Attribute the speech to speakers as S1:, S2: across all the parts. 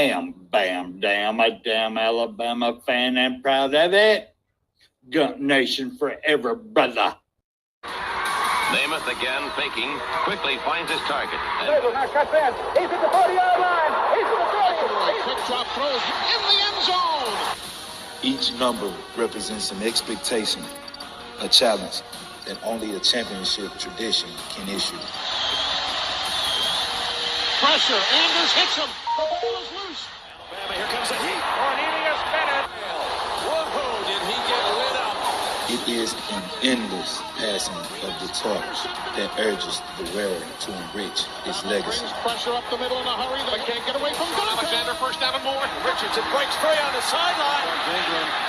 S1: Bam, bam, damn, a damn Alabama fan and proud of it. Gump Nation forever, brother.
S2: Namath again faking, quickly finds his target.
S3: Now cuts in. He's at the 40-yard line. He's at the 30.
S4: Quick drop throws in the end zone.
S5: Each number represents an expectation, a challenge that only a championship tradition can issue.
S4: Pressure. Anders hits him. The ball is loose.
S3: Alabama, here comes the heat. Cornelius Bennett. Whoa, did he get lit up?
S5: It is an endless passing of the torch that urges the wearer to enrich his legacy.
S4: Brings pressure up the middle in a hurry. They can't get away from Duncan.
S3: Alexander first down and more. Richardson breaks free on the sideline.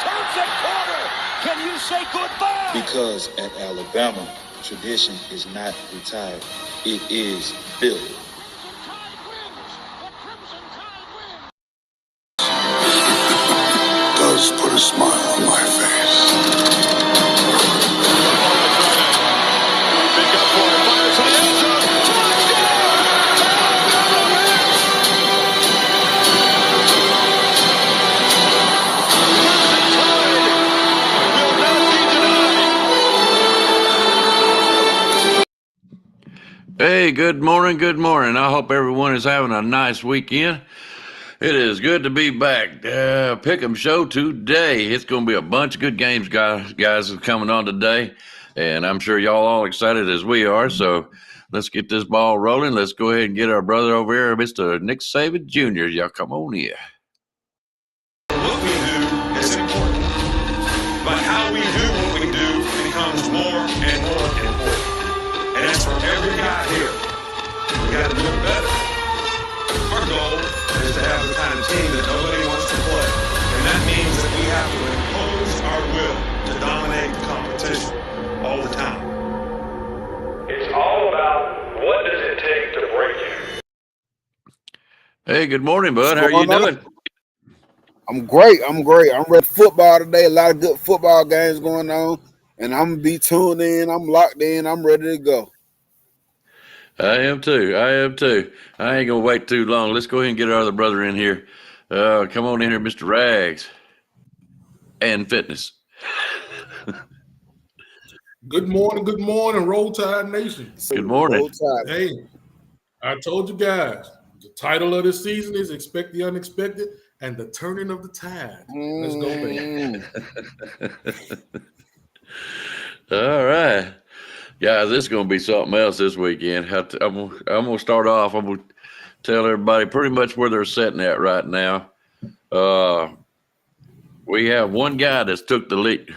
S3: Turns the corner. Can you say goodbye?
S5: Because at Alabama, tradition is not retired. It is built.
S6: Does put a smile on my face.
S3: Big up for it. Fires to the end zone.
S7: Hey, good morning, good morning. I hope everyone is having a nice weekend. It is good to be back. Pickem show today. It's going to be a bunch of good games, guys are coming on today, and I'm sure y'all all excited as we are. So let's get this ball rolling. Let's go ahead and get our brother over here, Mr. Nick Saban Jr. Y'all come on here.
S8: What we do is important, but how we do what we do becomes more and more important. And that's for every guy here. We got to do it better. Our goal is to have the kind of team that nobody wants to play. And that means that we have to impose our will to dominate the competition all the time. It's all about what does it take to break you.
S7: Hey, good morning, bud. How are you doing?
S9: I'm great. I'm ready for football today. A lot of good football games going on. And I'm going to be tuned in. I'm locked in. I'm ready to go.
S7: I am too. I ain't going to wait too long. Let's go ahead and get our other brother in here. Come on in here, Mr. Rags and Fitness.
S10: Good morning, Roll Tide Nation.
S7: Good morning.
S10: Hey, I told you guys, the title of this season is Expect the Unexpected and the Turning of the Tide. Let's go, baby.
S7: All right. Guys, this is going to be something else this weekend. I'm going to start off. I'm going to tell everybody pretty much where they're sitting at right now. We have one guy that's took the lead.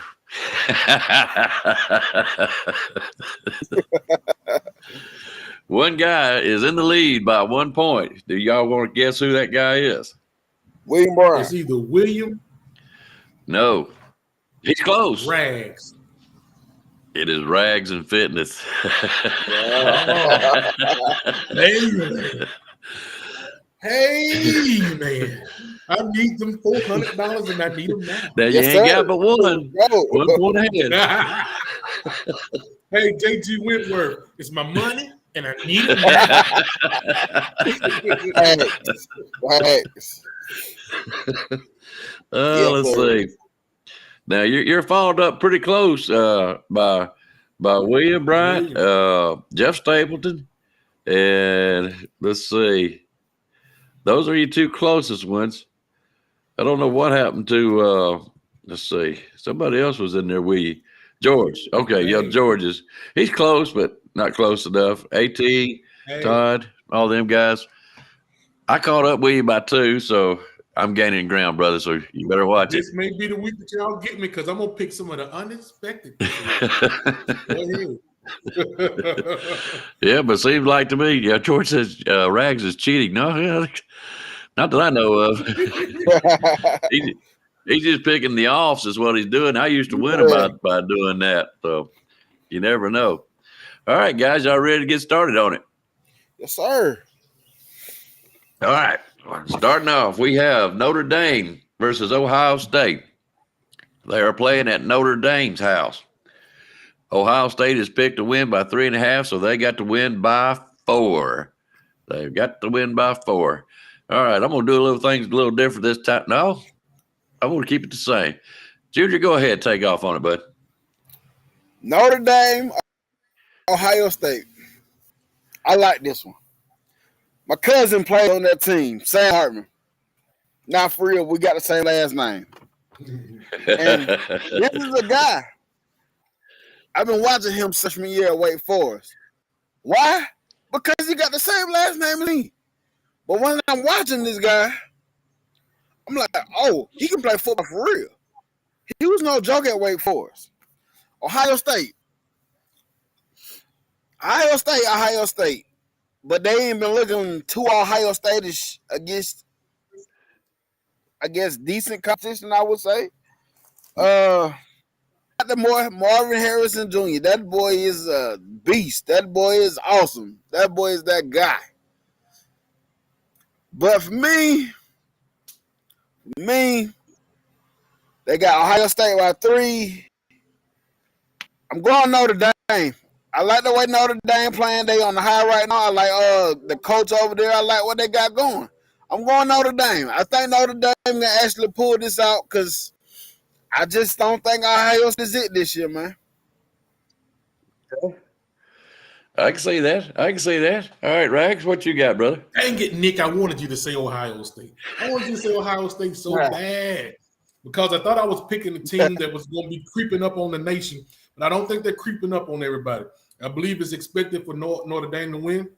S7: One guy is in the lead by 1 point. Do y'all want to guess who that guy is?
S9: William Brown.
S10: It's either William.
S7: No. He's close.
S10: Rags.
S7: It is Rags and Fitness.
S10: Hey, man. I need them $400 and I need them now.
S7: Now you ain't got but one. 1 point ahead.
S10: Hey, JG Whitworth, it's my money and I need it now.
S7: Let's see. Now you're followed up pretty close by William Bryant, Jeff Stapleton, and let's see. Those are your two closest ones. I don't know what happened to let's see. Somebody else was in there with you. George. Okay, yeah, George he's close, but not close enough. AT, Todd, all them guys. I caught up with you by 2, so I'm gaining ground, brother, so you better watch
S10: this may be the week that y'all get me because I'm going to pick some of the unexpected.
S7: Yeah, but seems like to me, yeah, George says Rags is cheating. No, yeah, not that I know of. He's just picking the offs is what he's doing. I used to win by doing that, so you never know. All right, guys, y'all ready to get started on it?
S9: Yes, sir.
S7: All right. Starting off, we have Notre Dame versus Ohio State. They are playing at Notre Dame's house. Ohio State has picked to win by 3.5, so they got to win by 4. They've got to win by 4. All right, I'm gonna do things a little different this time. No, I want to keep it the same. Junior, go ahead, take off on it, bud.
S9: Notre Dame, Ohio State. I like this one. My cousin played on that team, Sam Hartman. Not for real, we got the same last name. And this is a guy. I've been watching him freshman year at Wake Forest. Why? Because he got the same last name as me. But when I'm watching this guy, I'm like, oh, he can play football for real. He was no joke at Wake Forest. Ohio State. Ohio State. But they ain't been looking too Ohio State-ish against, I guess, decent competition, I would say. The Marvin Harrison Jr. That boy is a beast. That boy is awesome. That boy is that guy. But for me, they got Ohio State by 3. I'm going Notre Dame. I like the way Notre Dame playing. They on the high right now. I like the coach over there. I like what they got going. I'm going Notre Dame. I think Notre Dame can actually pull this out because I just don't think Ohio is it this year, man.
S7: I can see that. All right, Rags, what you got, brother?
S10: Dang it, Nick. I wanted you to say Ohio State. I wanted you to say Ohio State so bad because I thought I was picking a team that was going to be creeping up on the nation, but I don't think they're creeping up on everybody. I believe it's expected for Notre Dame to win.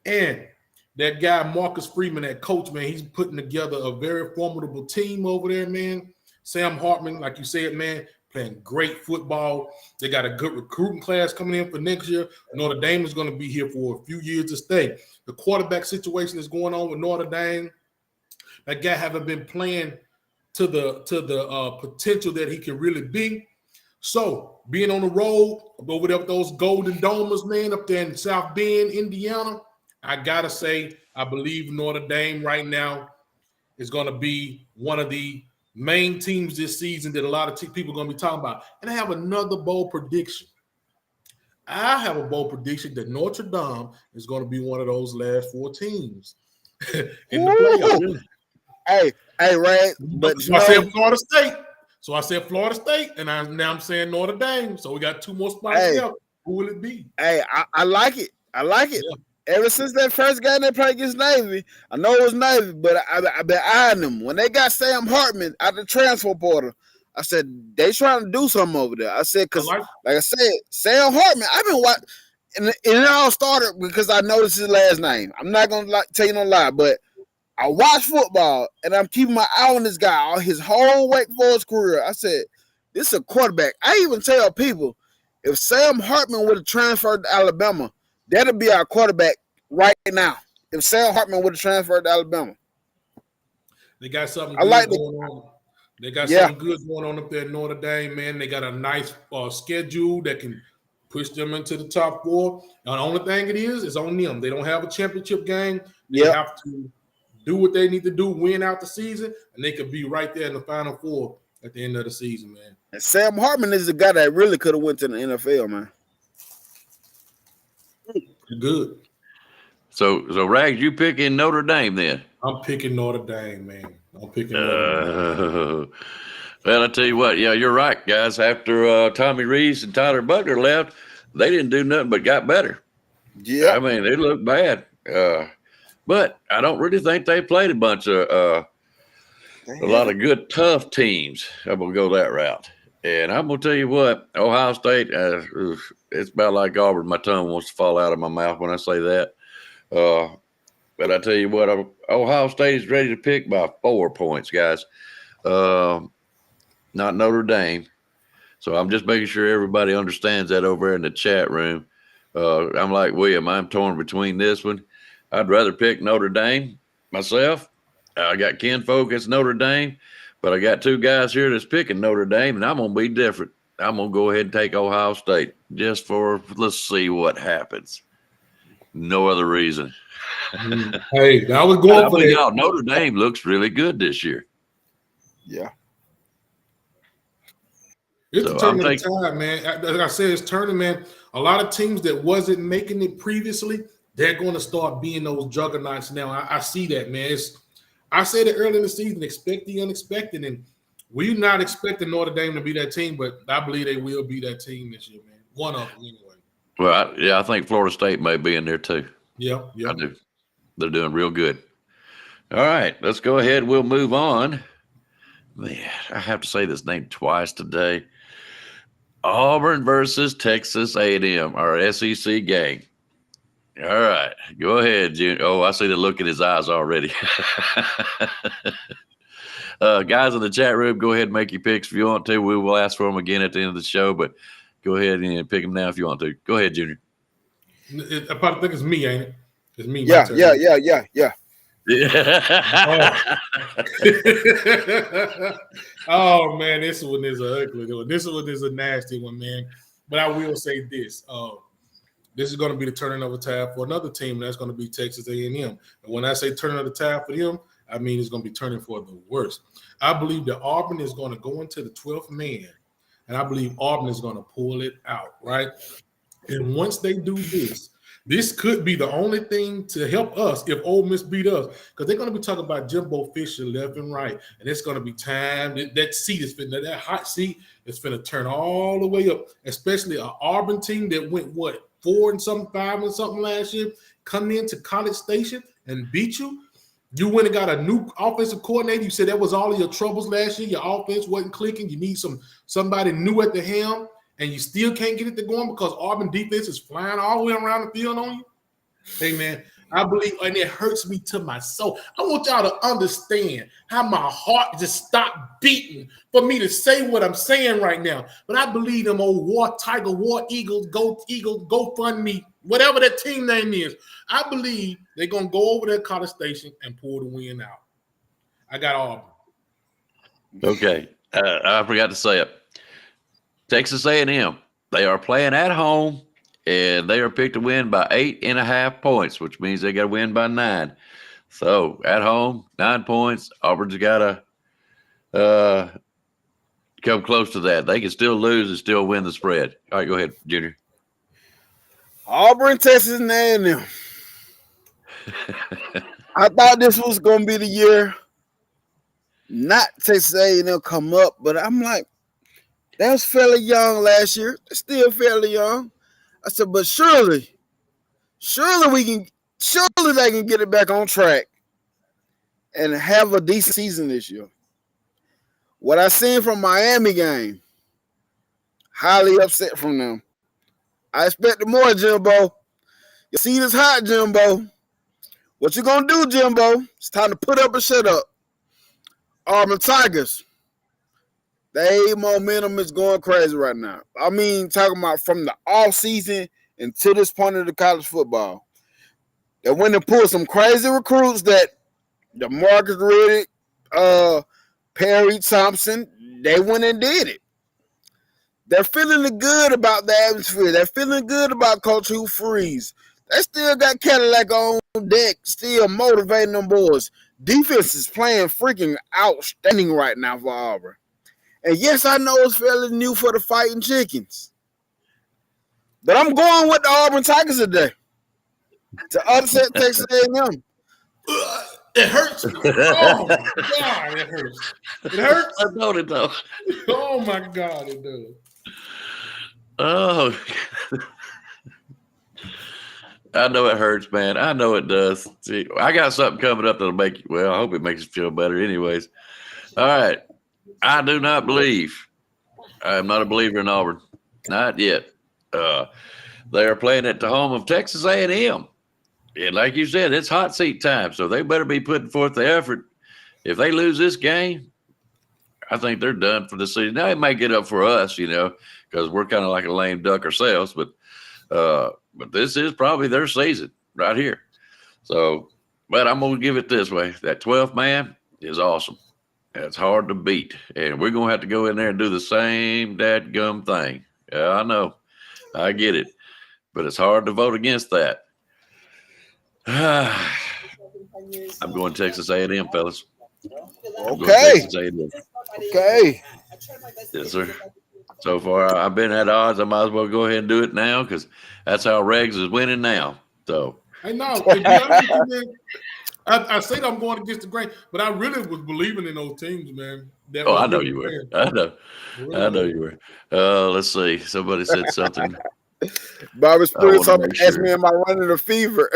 S10: And that guy, Marcus Freeman, that coach, man, he's putting together a very formidable team over there, man. Sam Hartman, like you said, man, playing great football. They got a good recruiting class coming in for next year. Notre Dame is going to be here for a few years to stay. The quarterback situation is going on with Notre Dame. That guy haven't been playing to the potential that he can really be. So being on the road over there with those Golden Domers, man, up there in South Bend, Indiana, I gotta say, I believe Notre Dame right now is going to be one of the main teams this season that a lot of people are going to be talking about. And I have another bold prediction. I have a bold prediction that Notre Dame is going to be one of those last 4 teams in the playoffs.
S9: Hey, Ray. But
S10: so I said Florida State. So I said Florida State, and now I'm saying Notre Dame. So we got 2 more spots left. Who will it be?
S9: Hey, I like it. Yeah. Ever since that first game they played against Navy, I know it was Navy, but I've been eyeing them. When they got Sam Hartman out the transfer portal, I said, they trying to do something over there. I said, because, like I said, Sam Hartman, I've been watching, and it all started because I noticed his last name. I'm not going to tell you no lie, but I watch football, and I'm keeping my eye on this guy all his whole Wake Forest career. I said, this is a quarterback. I even tell people, if Sam Hartman would have transferred to Alabama, that'll be our quarterback right now. If Sam Hartman would have transferred to Alabama.
S10: They got something good going on. They got something good going on up there at Notre Dame, man. They got a nice schedule that can push them into the top 4. Now, the only thing it is on them. They don't have a championship game. They have to do what they need to do, win out the season, and they could be right there in the Final 4 at the end of the season, man.
S9: And Sam Hartman is the guy that really could have went to the NFL, man.
S10: Good.
S7: So Rags, you picking Notre Dame then?
S10: I'm picking Notre Dame, man. I'm picking Notre Dame.
S7: Well, I tell you what, yeah, you're right, guys. After Tommy Rees and Tyler Butler left, they didn't do nothing but got better.
S9: Yeah,
S7: I mean, they looked bad. But I don't really think they played a bunch of a lot of good, tough teams. I'm gonna go that route. And I'm going to tell you what, Ohio State, it's about like Auburn. My tongue wants to fall out of my mouth when I say that. But I tell you what, Ohio State is ready to pick by 4 points, guys. Not Notre Dame. So I'm just making sure everybody understands that over there in the chat room. I'm like William. I'm torn between this one. I'd rather pick Notre Dame myself. I got kinfolk that's Notre Dame. But I got 2 guys here that's picking Notre Dame, and I'm going to be different. I'm going to go ahead and take Ohio State just let's see what happens. No other reason.
S10: Hey, I was going for
S7: y'all. Notre Dame looks really good this year.
S9: Yeah.
S10: It's a turn of the tide, man. Like I said, it's turning, man. A lot of teams that wasn't making it previously they're going to start being those juggernauts now. I see that, man. I said it early in the season, expect the unexpected, and we're not expecting Notre Dame to be that team, but I believe they will be that team this year, man. One of them, anyway.
S7: Well, I think Florida State may be in there too.
S10: Yeah.
S7: I do. They're doing real good. All right, let's go ahead. We'll move on. Man, I have to say this name twice today. Auburn versus Texas A&M, our SEC gang. All right, go ahead, Junior. Oh, I see the look in his eyes already. Guys in the chat room, go ahead and make your picks if you want to. We will ask for them again at the end of the show, but go ahead and pick them now if you want to. Go ahead, Junior.
S10: I probably think it's me, ain't it? It's me.
S9: Yeah.
S10: Oh man, this one is an ugly one. This one is a nasty one, man. But I will say this: this is going to be the turning of a tap for another team. That's going to be Texas A&M. And when I say turning of the tap for them, I mean it's going to be turning for the worst. I believe that Auburn is going to go into the 12th man, and I believe Auburn is going to pull it out, right? And once they do this, this could be the only thing to help us if Ole Miss beat us, because they're going to be talking about Jimbo Fisher left and right, and it's going to be time. That seat is finna, that hot seat is finna turn all the way up, especially an Auburn team that went, 5 and something last year, come into College Station and beat you. You went and got a new offensive coordinator. You said that was all of your troubles last year. Your offense wasn't clicking. You need somebody new at the helm, and you still can't get it to going because Auburn defense is flying all the way around the field on you. Hey, man, I believe, and it hurts me to my soul. I want y'all to understand how my heart just stopped beating for me to say what I'm saying right now. But I believe them old War Eagles, Go Fund Me, whatever that team name is. I believe they're going to go over there to College Station and pull the win out. I got Auburn.
S7: Okay. I forgot to say it. Texas A&M, they are playing at home, and they are picked to win by 8.5 points, which means they got to win by 9. So at home, 9 points. Auburn's got to come close to that. They can still lose and still win the spread. All right, go ahead, Junior.
S9: Auburn, Texas, and A&M. I thought this was going to be the year not Texas A&M come up, but I'm like, they was fairly young last year. They're still fairly young. I said, but surely they can get it back on track and have a decent season this year. What I seen from Miami game, highly upset from them. I expected more, Jimbo. You see this hot, Jimbo. What you gonna do, Jimbo? It's time to put up and shut up. Auburn Tigers. Their momentum is going crazy right now. I mean, talking about from the off season until this point of the college football. They went and pulled some crazy recruits that the Marcus Riddick, Perry Thompson, they went and did it. They're feeling good about the atmosphere. They're feeling good about Coach Hugh Freeze. They still got Cadillac on deck, still motivating them boys. Defense is playing freaking outstanding right now for Auburn. And yes, I know it's fairly new for the Fighting Chickens. But I'm going with the Auburn Tigers today to upset Texas A&M.
S10: It hurts me. Oh, my God, it hurts. It hurts?
S7: I know it does.
S10: Oh, my God, it does.
S7: Oh, I know it hurts, man. I know it does. See, I got something coming up that'll make you, well, I hope it makes you feel better anyways. All right. I do not believe. I am not a believer in Auburn. Not yet. They are playing at the home of Texas A&M. And like you said, it's hot seat time, so they better be putting forth the effort. If they lose this game, I think they're done for the season. Now, it may get up for us, because we're kind of like a lame duck ourselves, but this is probably their season right here. So, but I'm going to give it this way. That 12th man is awesome. It's hard to beat, and we're going to have to go in there and do the same dadgum thing. Yeah, I know. I get it, but it's hard to vote against that. I'm going Texas A&M, fellas.
S9: Okay. Okay.
S7: Yes, sir. So far, I've been at odds. I might as well go ahead and do it now because that's how Regs is winning now. So
S10: I know. To be honest with you, man, I say that I'm going against the grain, but I really was believing in those teams, man.
S7: Oh, I know you were. I know you were. Let's see. Somebody said something.
S9: Bobby Springs asked
S7: sure.
S9: me, am I running a fever?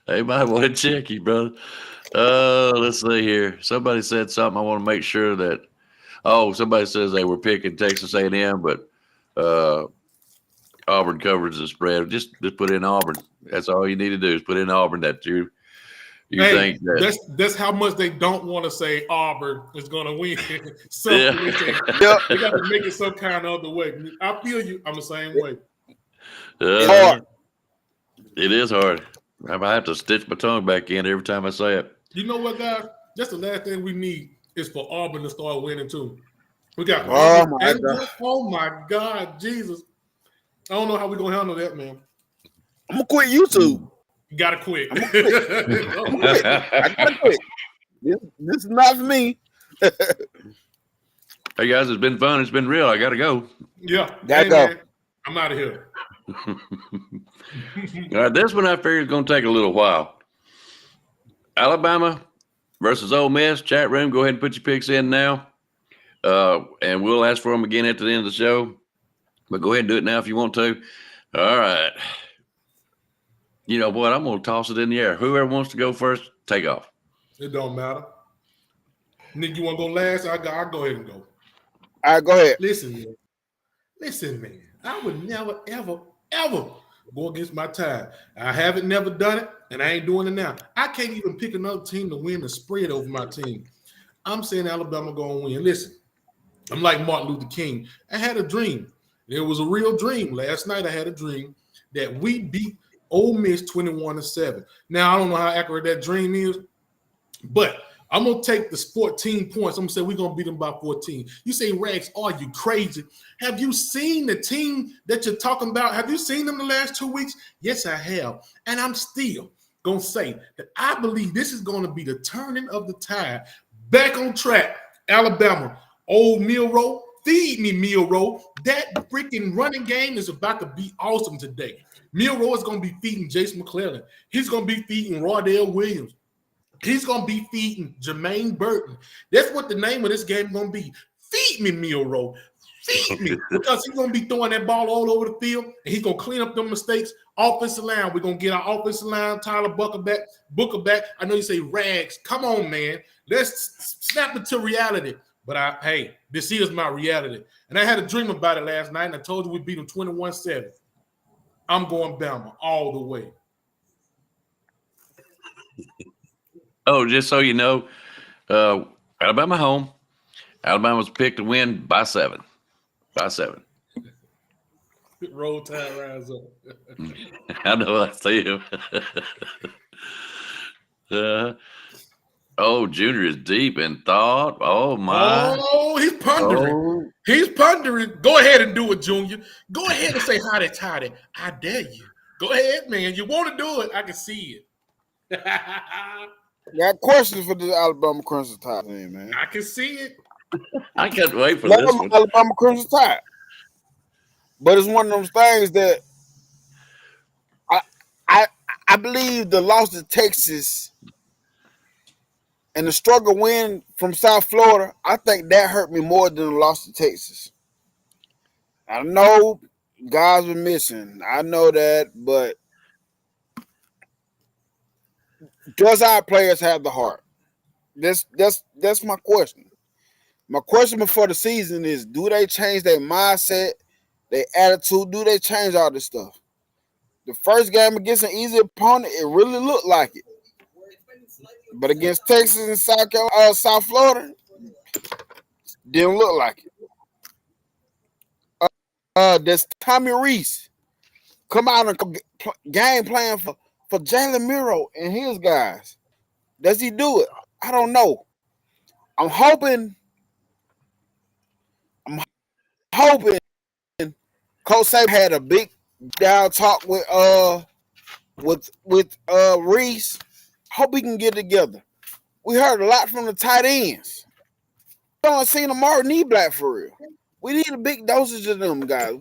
S7: They might want to check you, brother. Let's see here. Somebody said something. I want to make sure that. Oh, somebody says they were picking Texas A&M, but Auburn covers the spread. Just put in Auburn. That's all you need to do is put in Auburn. That you think that
S10: that's how much they don't want to say Auburn is going to win. They got to make it some kind of other way. I feel you. I'm the same way.
S9: It's hard.
S7: It is hard. I might have to stitch my tongue back in every time I say it.
S10: You know what, guys? That's the last thing we need is for Auburn to start winning too. We got oh my God, Jesus! I don't know how we're gonna handle that, man.
S9: I'm gonna quit YouTube.
S10: You gotta quit.
S9: I'm gonna quit. I gotta quit. This is not for me.
S7: Hey guys, it's been fun. It's been real. I gotta go.
S10: Yeah,
S9: gotta go.
S10: Man, I'm out of here.
S7: All right, this one I figured is gonna take a little while. Alabama versus Ole Miss. Chat room, go ahead and put your picks in now. And we'll ask for them again at the end of the show. But go ahead and do it now if you want to. All right. You know what? I'm going to toss it in the air. Whoever wants to go first, take off.
S10: It don't matter. Nick, you want to go last? I'll go ahead and go.
S9: All right, go ahead.
S10: Listen, man. I would never, ever, ever go against my tide. I haven't never done it, and I ain't doing it now. I can't even pick another team to win the spread over my team. I'm saying Alabama going to win. Listen, I'm like Martin Luther King. I had a dream. It was a real dream. Last night I had a dream that we beat Ole Miss 21-7. Now, I don't know how accurate that dream is, but I'm going to take the 14 points. I'm going to say we're going to beat them by 14. You say, Rags, are you crazy? Have you seen the team that you're talking about? Have you seen them the last 2 weeks? Yes, I have. And I'm still going to say that I believe this is going to be the turning of the tide back on track. Alabama, old Milroe, feed me, Milroe. That freaking running game is about to be awesome today. Milroe is going to be feeding Jason McClellan. He's going to be feeding Roydell Williams. He's going to be feeding Jermaine Burton. That's what the name of this game is going to be. Feed me, Milroe. Feed me. Because he's going to be throwing that ball all over the field, and he's going to clean up them mistakes. Offensive line, we're going to get our offensive line, Tyler Booker back. I know you say, Rags, come on, man. Let's snap it to reality. But hey, this is my reality. And I had a dream about it last night, and I told you we beat them 21-7. I'm going Bama all the way.
S7: Oh, just so you know, Alabama home. Alabama's picked to win by 7. By 7.
S10: Roll Tide rise up.
S7: I know, I see him. Junior is deep in thought. Oh, my.
S10: Oh, he's pondering. Oh. He's pondering. Go ahead and do it, Junior. Go ahead and say howdy. I dare you. Go ahead, man. You want to do it. I can see it.
S9: Got questions for the Alabama Crimson Tide, man.
S10: I can see it.
S7: I can't wait for this one.
S9: Alabama Crimson Tide. But it's one of those things that I believe the loss to Texas and the struggle win from South Florida, I think that hurt me more than the loss to Texas. I know guys were missing. I know that, but does our players have the heart? That's my question. My question before the season is, do they change their mindset, their attitude? Do they change all this stuff? The first game against an easy opponent, it really looked like it. But against Texas and South Florida, didn't look like it. Does Tommy Reese come out and game plan for Jalen Milroe and his guys? Does he do it? I don't know. I'm hoping Coach Saban had a big down talk with Reese. Hope we can get together. We heard a lot from the tight ends. We don't see Amari Knee Black for real. We need a big dosage of them guys.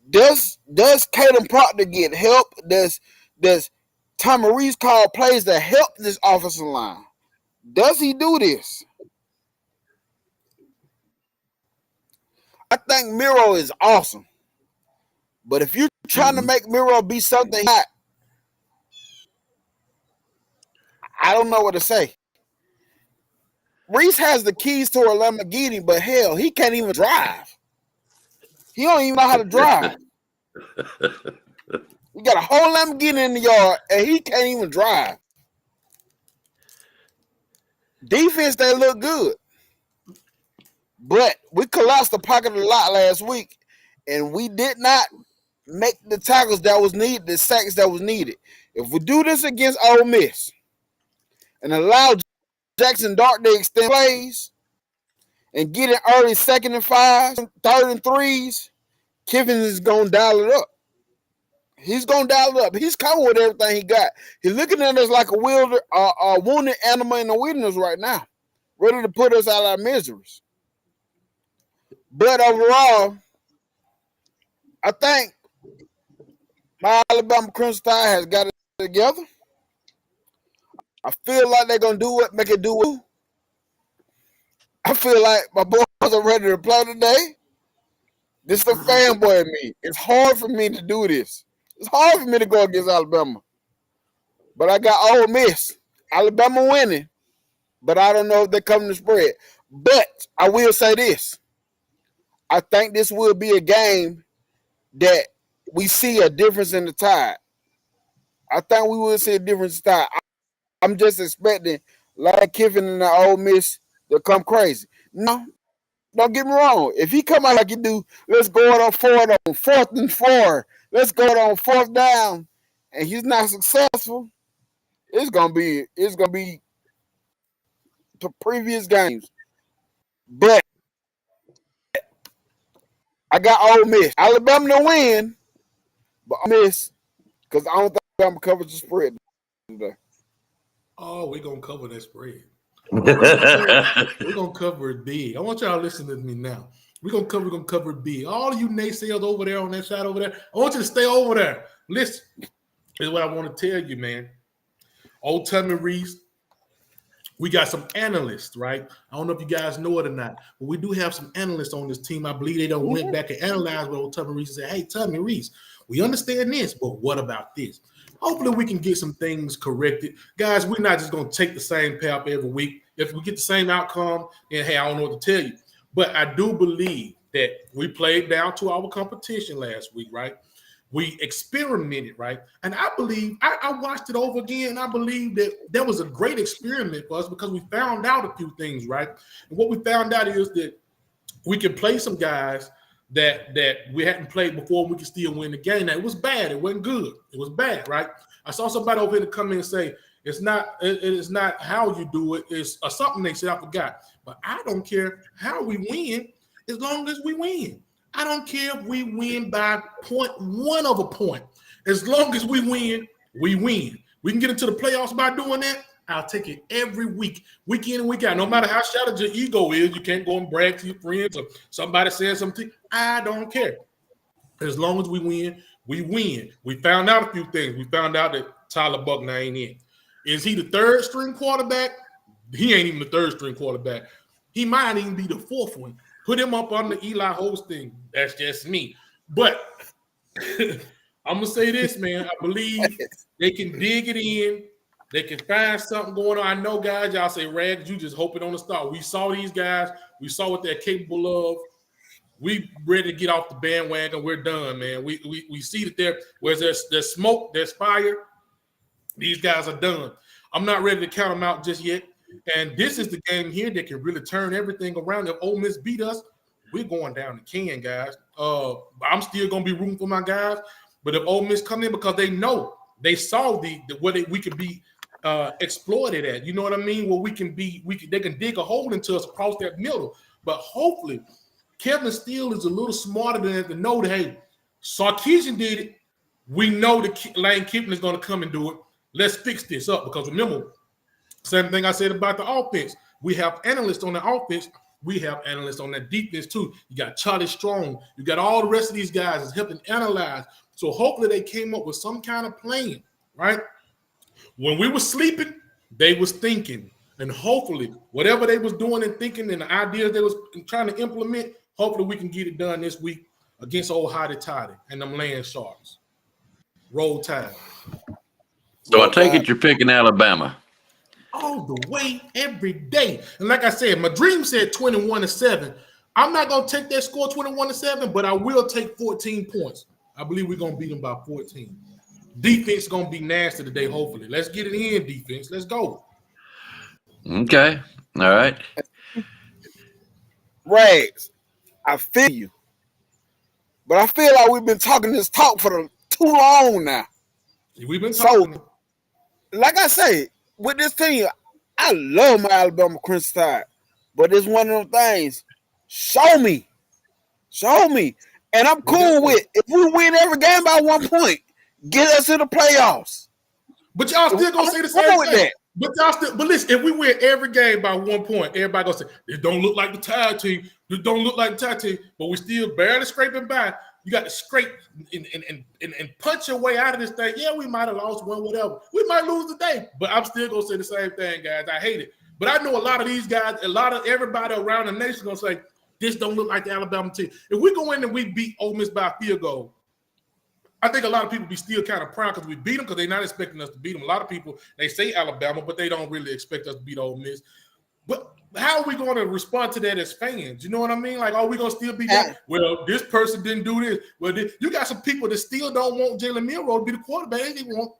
S9: Does Caden Proctor get help? Does Tommy Reese call plays to help this offensive line? Does he do this? I think Miro is awesome. But if you're trying to make Miro be something hot, I don't know what to say. Reese has the keys to a Lamborghini, but hell, he can't even drive. He don't even know how to drive. We got a whole Lamborghini in the yard, and he can't even drive. Defense, they look good. But we collapsed the pocket a lot last week, and we did not make the tackles that was needed, the sacks that was needed. If we do this against Ole Miss and allow Jackson Dart to extend plays and get it early 2nd and 5, 3rd and 3s, Kiffin is going to dial it up. He's going to dial it up. He's coming with everything he got. He's looking at us like a wounded animal in the wilderness right now, ready to put us out of our miseries. But overall, I think my Alabama Crimson Tide has got it together. I feel like they're going to do it, make it do it. I feel like my boys are ready to play today. This is the fanboy in me. It's hard for me to do this. It's hard for me to go against Alabama. But I got Ole Miss. Alabama winning. But I don't know if they're coming to spread. But I will say this. I think this will be a game that we see a difference in the Tide. I think we will see a difference in the Tide. I'm just expecting Lane Kiffin and the Ole Miss to come crazy. No, don't get me wrong. If he come out like he do, let's go on 4th and 4. Let's go on 4th down, and he's not successful. It's gonna be the previous games. But I got Ole Miss. Alabama to win, but Ole Miss, because I don't think Alabama covers the spread today.
S10: Oh, we're going to cover that spread. We're going to cover it big. I want y'all to listen to me now. We're going to cover it big. All of you naysayers over there on that side over there, I want you to stay over there. Listen, here's what I want to tell you, man. Old Tommy Reese, we got some analysts, right? I don't know if you guys know it or not, but we do have some analysts on this team. I believe they don't went back and analyzed what old Tommy Reese and said, hey, Tommy Reese, we understand this, but what about this? Hopefully we can get some things corrected. Guys, we're not just going to take the same path every week. If we get the same outcome, then, hey, I don't know what to tell you. But I do believe that we played down to our competition last week, right? We experimented, right? And I believe, I watched it over again, and I believe that was a great experiment for us because we found out a few things, right? And what we found out is that we can play some guys that we hadn't played before, and we could still win the game. Now, it was bad. It wasn't good. It was bad, right? I saw somebody over here come in and say, it is not how you do it. It's something they said, I forgot. But I don't care how we win as long as we win. I don't care if we win by 0.1 of a point. As long as we win, we win. We can get into the playoffs by doing that. I'll take it every week, week in and week out. No matter how shattered your ego is, you can't go and brag to your friends or somebody says something. I don't care. As long as we win, we win. We found out a few things. We found out that Tyler Buckner ain't in. Is he the third string quarterback? He ain't even the third string quarterback. He might even be the fourth one. Put him up on the Eli Holstein. That's just me. But I'm going to say this, man. I believe they can dig it in. They can find something going on. I know, guys, y'all say, Rags, you just hope it on the start. We saw these guys. We saw what they're capable of. We ready to get off the bandwagon. We're done, man. We see that where there's smoke, there's fire. These guys are done. I'm not ready to count them out just yet. And this is the game here that can really turn everything around. If Ole Miss beat us, we're going down the can, guys. I'm still going to be rooting for my guys. But if Ole Miss come in, because they know, they saw we could be exploited at. You know what I mean? Where they can dig a hole into us across that middle. But hopefully, Kevin Steele is a little smarter than that to know that, hey, Sarkisian did it. We know that Lane Kiffin is going to come and do it. Let's fix this up. Because remember, same thing I said about the offense. We have analysts on the offense we have analysts on that defense too. You got Charlie Strong. You got all the rest of these guys that's helping analyze. So hopefully they came up with some kind of plan, right? When we were sleeping, they was thinking. And hopefully whatever they was doing and thinking and the ideas they was trying to implement, hopefully we can get it done this week against old Hotty Toddy and them Land Sharks. Roll Tide.
S7: So I take it you're picking Alabama.
S10: All the way, every day. And like I said, my dream said 21-7. I'm not going to take that score 21-7, but I will take 14 points. I believe we're going to beat them by 14. Defense is going to be nasty today, hopefully. Let's get it in, defense. Let's go.
S7: Okay. All right.
S9: Rags, I feel you. But I feel like we've been talking this talk for too long now.
S10: We've been talking.
S9: So, like I say, with this team, I love my Alabama Crimson Tide. But it's one of them things. Show me. Show me. And I'm cool with if we win every game by 1 point, get us to the playoffs.
S10: But y'all still gonna say the same thing. But listen, if we win every game by 1 point, everybody gonna say it don't look like the Tide team. It don't look like the Tide team, but we still barely scraping by. You got to scrape and punch your way out of this thing. Yeah, we might have lost one, whatever. We might lose today, but I'm still gonna say the same thing, guys. I hate it. But I know a lot of these guys, a lot of everybody around the nation gonna say this don't look like the Alabama team. If we go in and we beat Ole Miss by a field goal, I think a lot of people be still kind of proud because we beat them because they're not expecting us to beat them. A lot of people, they say Alabama, but they don't really expect us to beat Ole Miss. But how are we going to respond to that as fans? You know what I mean? Like, are we going to still be like, well, this person didn't do this. Well, you got some people that still don't want Jalen Milroe to be the quarterback. They want,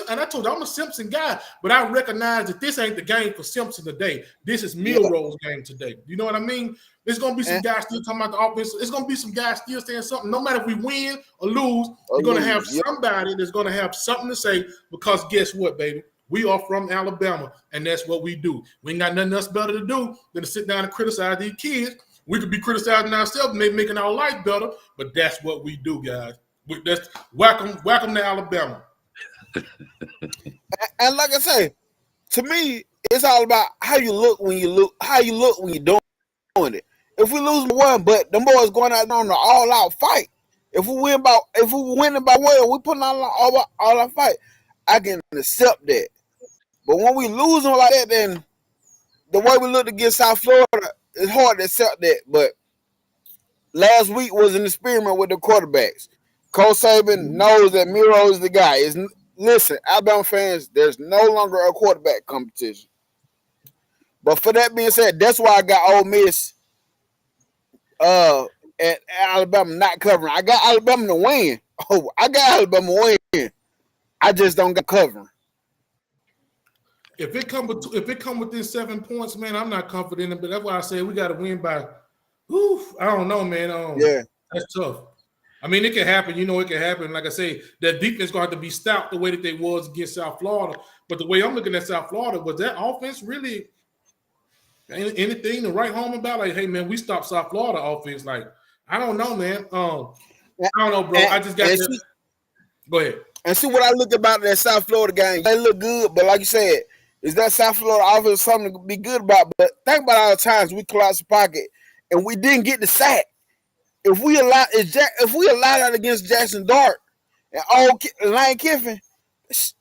S10: and I told you, I'm a Simpson guy, but I recognize that this ain't the game for Simpson today. This is Milroe's game today. You know what I mean? There's going to be some guys still talking about the offense. There's going to be some guys still saying something. No matter if we win or lose, you're going to have somebody that's going to have something to say because guess what, baby? We are from Alabama, and that's what we do. We ain't got nothing else better to do than to sit down and criticize these kids. We could be criticizing ourselves, maybe making our life better, but that's what we do, guys. That's welcome to Alabama.
S9: And like I say, to me, it's all about how you look when you're doing it. If we lose by one, but them boys going out on the all-out fight. If we win by one, we putting on all-out fight. I can accept that. But when we lose them like that, then the way we looked against South Florida, it's hard to accept that. But last week was an experiment with the quarterbacks. Coach Saban knows that Miro is the guy. Listen, Alabama fans, there's no longer a quarterback competition. But for that being said, that's why I got Ole Miss at Alabama not covering. I got Alabama to win. Oh, I got Alabama win. I just don't got covering.
S10: If it come within 7 points, man, I'm not confident. But that's why I say we got to win by. I don't know, man.
S9: Yeah,
S10: that's tough. I mean, it can happen. You know, it can happen. Like I say, that defense going to have to be stout the way that they was against South Florida. But the way I'm looking at South Florida, was that offense really anything to write home about? Like, hey, man, we stopped South Florida offense. Like, I don't know, man. I don't know, bro. I just got to go ahead.
S9: And see what I look about that South Florida game. They look good, but like you said, is that South Florida offense something to be good about? But think about all the times we collapsed the pocket and we didn't get the sack. If we allow that against Jackson Dart and Lane Kiffin, it's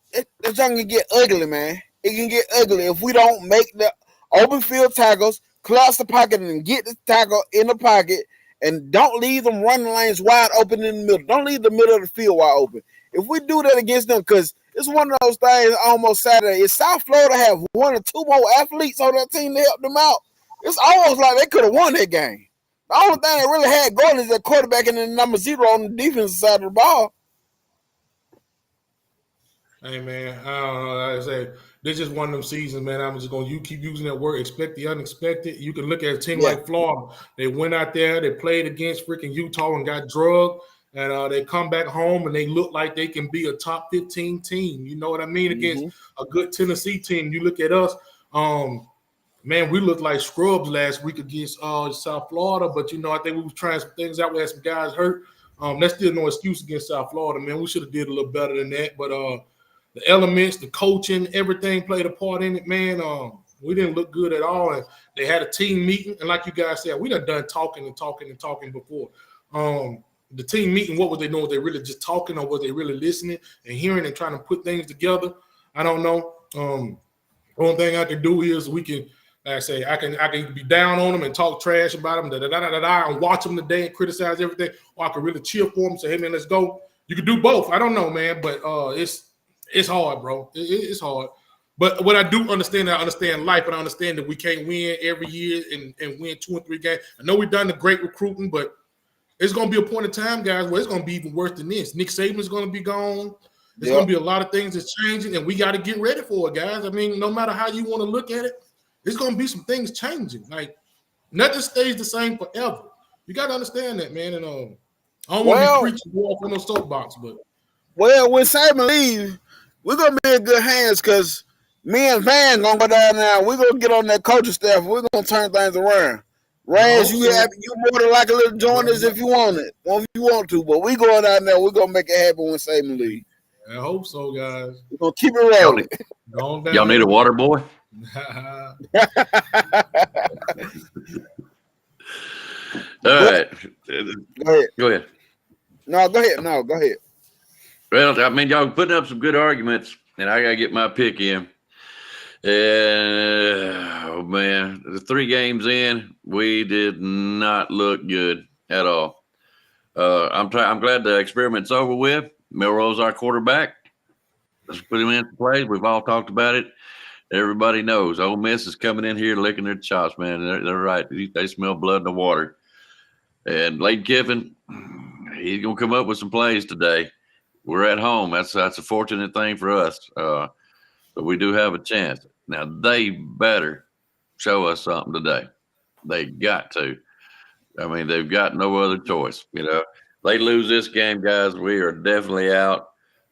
S9: going to get ugly, man. It can get ugly if we don't make the open field tackles, collapse the pocket, and get the tackle in the pocket, and don't leave them running lanes wide open in the middle. Don't leave the middle of the field wide open. If we do that against them, because it's one of those things almost Saturday, if South Florida have one or two more athletes on that team to help them out, it's almost like they could have won that game. The only thing that really had going is that quarterback and then number 0 on the defensive side of the ball.
S10: Hey, man, I don't know. Like I say, this is one of them seasons, man. I'm just going to keep using that word, expect the unexpected. You can look at a team like Florida. They went out there, they played against freaking Utah and got drugged. And they come back home and they look like they can be a top 15 team. You know what I mean? Against a good Tennessee team. You look at us, man, we looked like scrubs last week against South Florida. But, you know, I think we were trying some things out. We had some guys hurt. That's still no excuse against South Florida, man. We should have did a little better than that. But the elements, the coaching, everything played a part in it, man. We didn't look good at all. And they had a team meeting. And like you guys said, we done talking before. The team meeting, what was they doing? Was they really just talking, or was they really listening and hearing and trying to put things together? I don't know. Only thing I can do is we can, like I say, I can be down on them and talk trash about them, and watch them today and criticize everything, or I can really cheer for them, say, hey man, let's go. You can do both. I don't know, man, but it's hard, bro. It's hard. But what I do understand, I understand life, and I understand that we can't win every year and win 2 or 3 games. I know we've done the great recruiting, but it's going to be a point in time, guys, where it's going to be even worse than this. Nick Saban's going to be gone. There's going to be a lot of things that's changing, and we got to get ready for it, guys. I mean, no matter how you want to look at it, there's going to be some things changing. Like, nothing stays the same forever. You got to understand that, man. And I don't want to be preaching off on no soapbox, but.
S9: Well, when Saban leaves, we're going to be in good hands because me and Van going to go down there. We're going to get on that coaching staff. We're going to turn things around. Rams, you more than likely to join us if you want it, or if you want to. But we going down there. We're going to make it happen when Saban leaves.
S10: I hope so, guys.
S9: We're going to keep it rolling.
S7: Y'all need a water boy? All right. Go ahead.
S9: No, go ahead. Go ahead.
S7: Well, I mean, y'all putting up some good arguments, and I got to get my pick in. Oh, man. The 3 games in, we did not look good at all. I'm glad the experiment's over with. Milroe's our quarterback. Let's put him into play. We've all talked about it. Everybody knows Ole Miss is coming in here licking their chops, man. They're right. They smell blood in the water. And Lane Kiffin, he's going to come up with some plays today. We're at home. That's a fortunate thing for us. But we do have a chance. Now, they better show us something today. They got to. I mean, they've got no other choice. You know, they lose this game, guys, we are definitely out.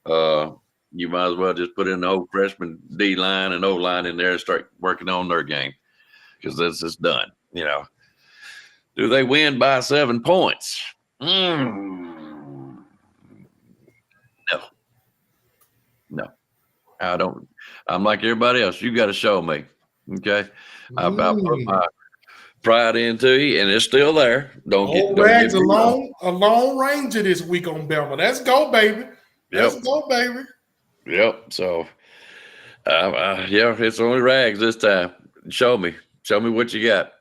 S7: You might as well just put in the whole freshman D line and O line in there and start working on their game because this is done. You know, do they win by 7 points? No, I don't. I'm like everybody else. You got to show me. Okay, I put my pride into you, and it's still there. Don't get
S10: a long ranger this week on Belma. Let's go, baby. Let's go, baby.
S7: Yep. So, yeah, it's only Rags this time. Show me what you got.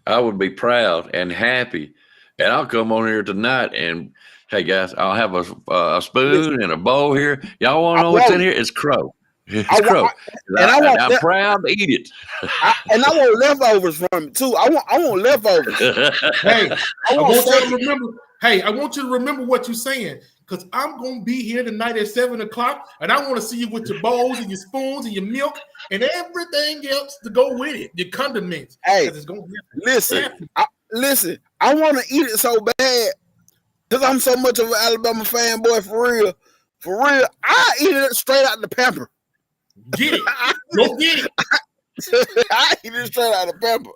S7: I would be proud and happy, and I'll come on here tonight and, hey guys, I'll have a spoon and a bowl here. Y'all want to know what's in here? It's crow. It's crow. I'm proud to eat it.
S9: And I want leftovers from it too. I want leftovers.
S10: Hey, I want you to remember what you're saying. Because I'm going to be here tonight at 7 o'clock, and I want to see you with your bowls and your spoons and your milk and everything else to go with it, your condiments.
S9: Hey,
S10: it's gonna
S9: listen, I want to eat it so bad because I'm so much of an Alabama fanboy for real. For real, I eat it straight out the pamper.
S10: Get it. Go get it.
S9: I eat it straight out of the pamper.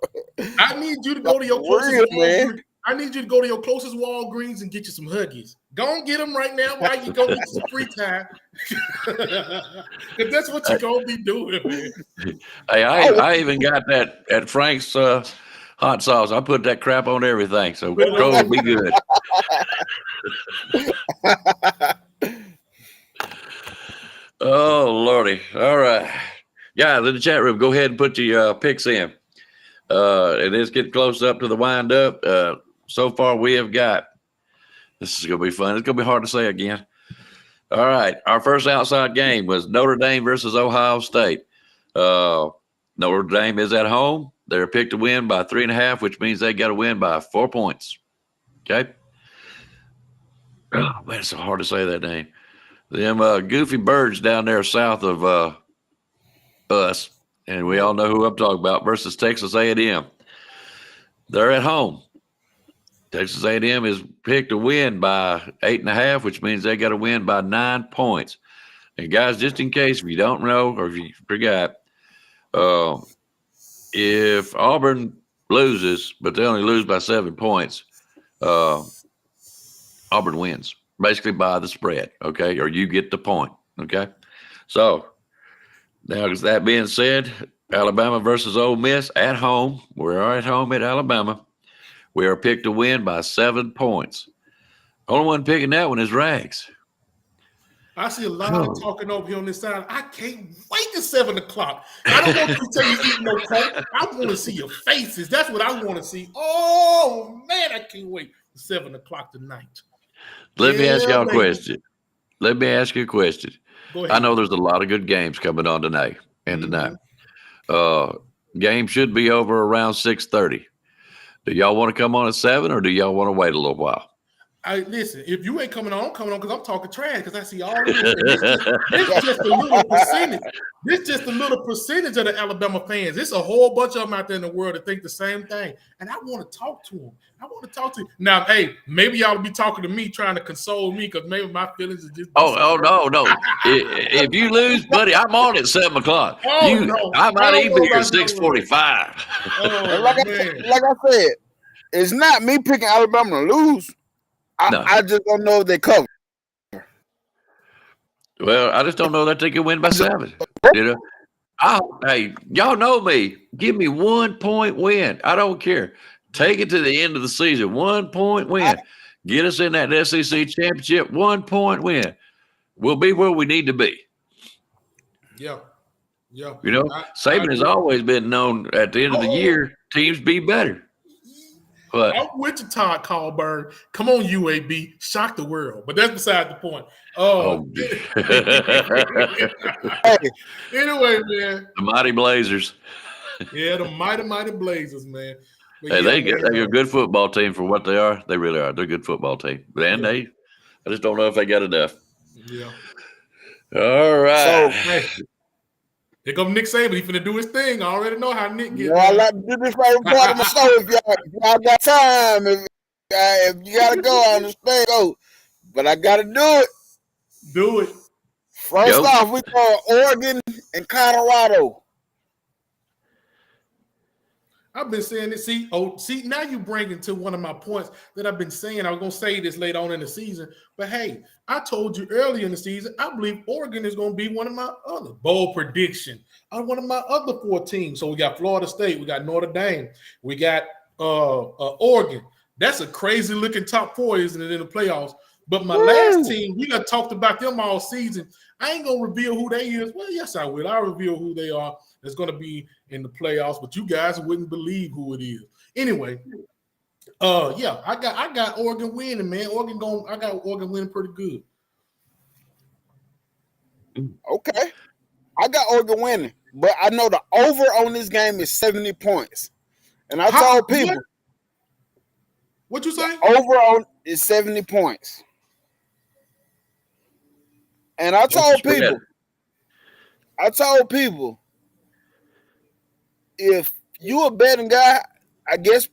S10: I need you to go to your closest Walgreens. I need you to go to your closest Walgreens and get you some Huggies. Go and get them right now while you go get some free time. If that's what you're going to be doing, man.
S7: Hey, I even got that at Frank's hot sauce. I put that crap on everything, so Crow will be good. Oh, Lordy. All right. Guys, in the chat room, go ahead and put your picks in. And it's getting close up to the wind up. So far, we have got, this is going to be fun. It's going to be hard to say again. All right. Our first outside game was Notre Dame versus Ohio State. Notre Dame is at home. They're picked to win by 3.5, which means they got to win by 4 points. Okay. Oh, man, it's so hard to say that name. Them goofy birds down there south of us, and we all know who I'm talking about, versus Texas A&M. They're at home. Texas A&M is picked to win by 8.5, which means they got to win by 9 points. And guys, just in case if you don't know or if you forgot, if Auburn loses, but they only lose by 7 points, Auburn wins, basically by the spread, okay? Or you get the point, okay? So, now, with that being said, Alabama versus Ole Miss at home. We're at home at Alabama. We are picked to win by 7 points. Only one picking that one is Rags.
S10: I see a lot of talking over here on this side. I can't wait to 7 o'clock. I don't want you to tell you eat no coke. I want to see your faces. That's what I want to see. Oh, man, I can't wait for 7 o'clock tonight.
S7: Let me ask y'all a question. Let me ask you a question.
S10: Go ahead.
S7: I know there's a lot of good games coming on tonight and tonight. Game should be over around 6:30. Do y'all want to come on at 7 or do y'all want to wait a little while?
S10: Listen, if you ain't coming on, I'm coming on because I'm talking trash because I see all this. It's just a little percentage. This just a little percentage of the Alabama fans. There's a whole bunch of them out there in the world that think the same thing. And I want to talk to them. I want to talk to you. Now, hey, maybe y'all will be talking to me trying to console me because maybe my feelings are just.
S7: Oh, no. If you lose, buddy, I'm on at 7 o'clock.
S10: No.
S7: I might even be here at 6:45.
S9: Like I said, it's not me picking Alabama to lose. I just don't know if they cover.
S7: Well, I just don't know that they can win by 7. You know, hey, y'all know me. Give me 1 point win. I don't care. Take it to the end of the season. 1 point win. Get us in that SEC championship. 1 point win. We'll be where we need to be.
S10: Yeah.
S7: You know, Saban has always been known at the end of the year, teams be better. But
S10: I'm with you, Todd Callburn. Come on, UAB. Shock the world. But that's beside the point. Anyway, man.
S7: The Mighty Blazers.
S10: Yeah, the mighty Blazers, man. But
S7: hey, they're a good football team for what they are. They really are. They're a good football team. I just don't know if they got enough.
S10: Yeah.
S7: All right.
S10: So, here comes Nick Saban. He's finna do his thing. I already know how Nick gets.
S9: Well, I like to do this right part of my show if y'all got time. If you gotta go, I understand. Go, but I gotta do it.
S10: Do it.
S9: First off, we got Oregon and Colorado.
S10: I've been saying this. See, now you bring into one of my points that I've been saying. I was going to say this later on in the season. But, hey, I told you earlier in the season, I believe Oregon is going to be one of my other bold prediction. One of my other 4 teams. So we got Florida State. We got Notre Dame. We got Oregon. That's a crazy-looking top 4, isn't it, in the playoffs? But my last team, we done talked about them all season. I ain't going to reveal who they is. Well, yes, I will. I'll reveal who they are. That's going to be in the playoffs, but you guys wouldn't believe who it is. Anyway, I got Oregon winning, man. I got Oregon winning pretty good.
S9: Okay. I got Oregon winning, but I know the over on this game is 70 points. And I told people.
S10: What you say?
S9: Over on is 70 points. And I told people, if you a betting guy, I guess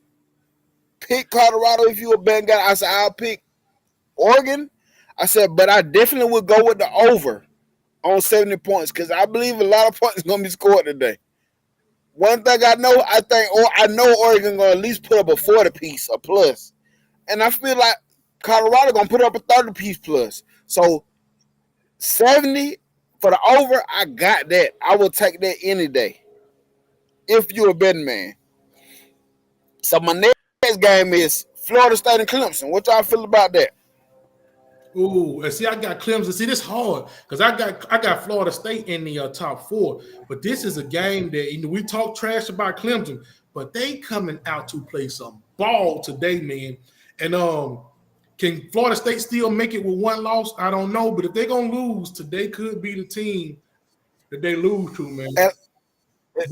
S9: pick Colorado. If you a betting guy, I said I'll pick Oregon. I said, but I definitely would go with the over on 70 points because I believe a lot of points are gonna be scored today. One thing I know, I know Oregon gonna at least put up a 40 piece, a plus, and I feel like Colorado gonna put up a 30 piece plus. So 70 for the over, I got that. I will take that any day. If you're a betting man. So my next game is Florida State and Clemson. What y'all feel about that?
S10: Ooh, and see, I got Clemson. See, this hard because I got Florida State in the top 4. But this is a game that we talk trash about Clemson, but they coming out to play some ball today, man. And can Florida State still make it with 1 loss? I don't know, but if they're gonna lose today, could be the team that they lose to, man.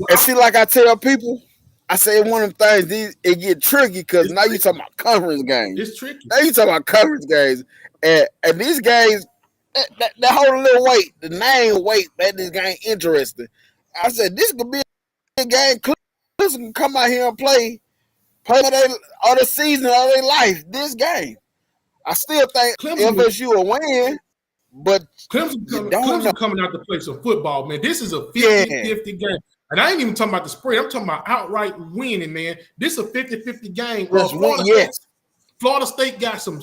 S9: And see, like I tell people, I say one of the things, it get tricky because now you're talking about conference games.
S10: It's tricky.
S9: Now you're talking about conference games. And these games, that whole little weight, the name weight, made this game interesting. I said, this could be a game Clemson can come out here and play all the season, all their life, this game. I still think FSU will win, but
S10: Clemson coming out to play some football, man. This is a 50-50 game. And I ain't even talking about the spread. I'm talking about outright winning, man. This is a 50-50 game. Florida State got some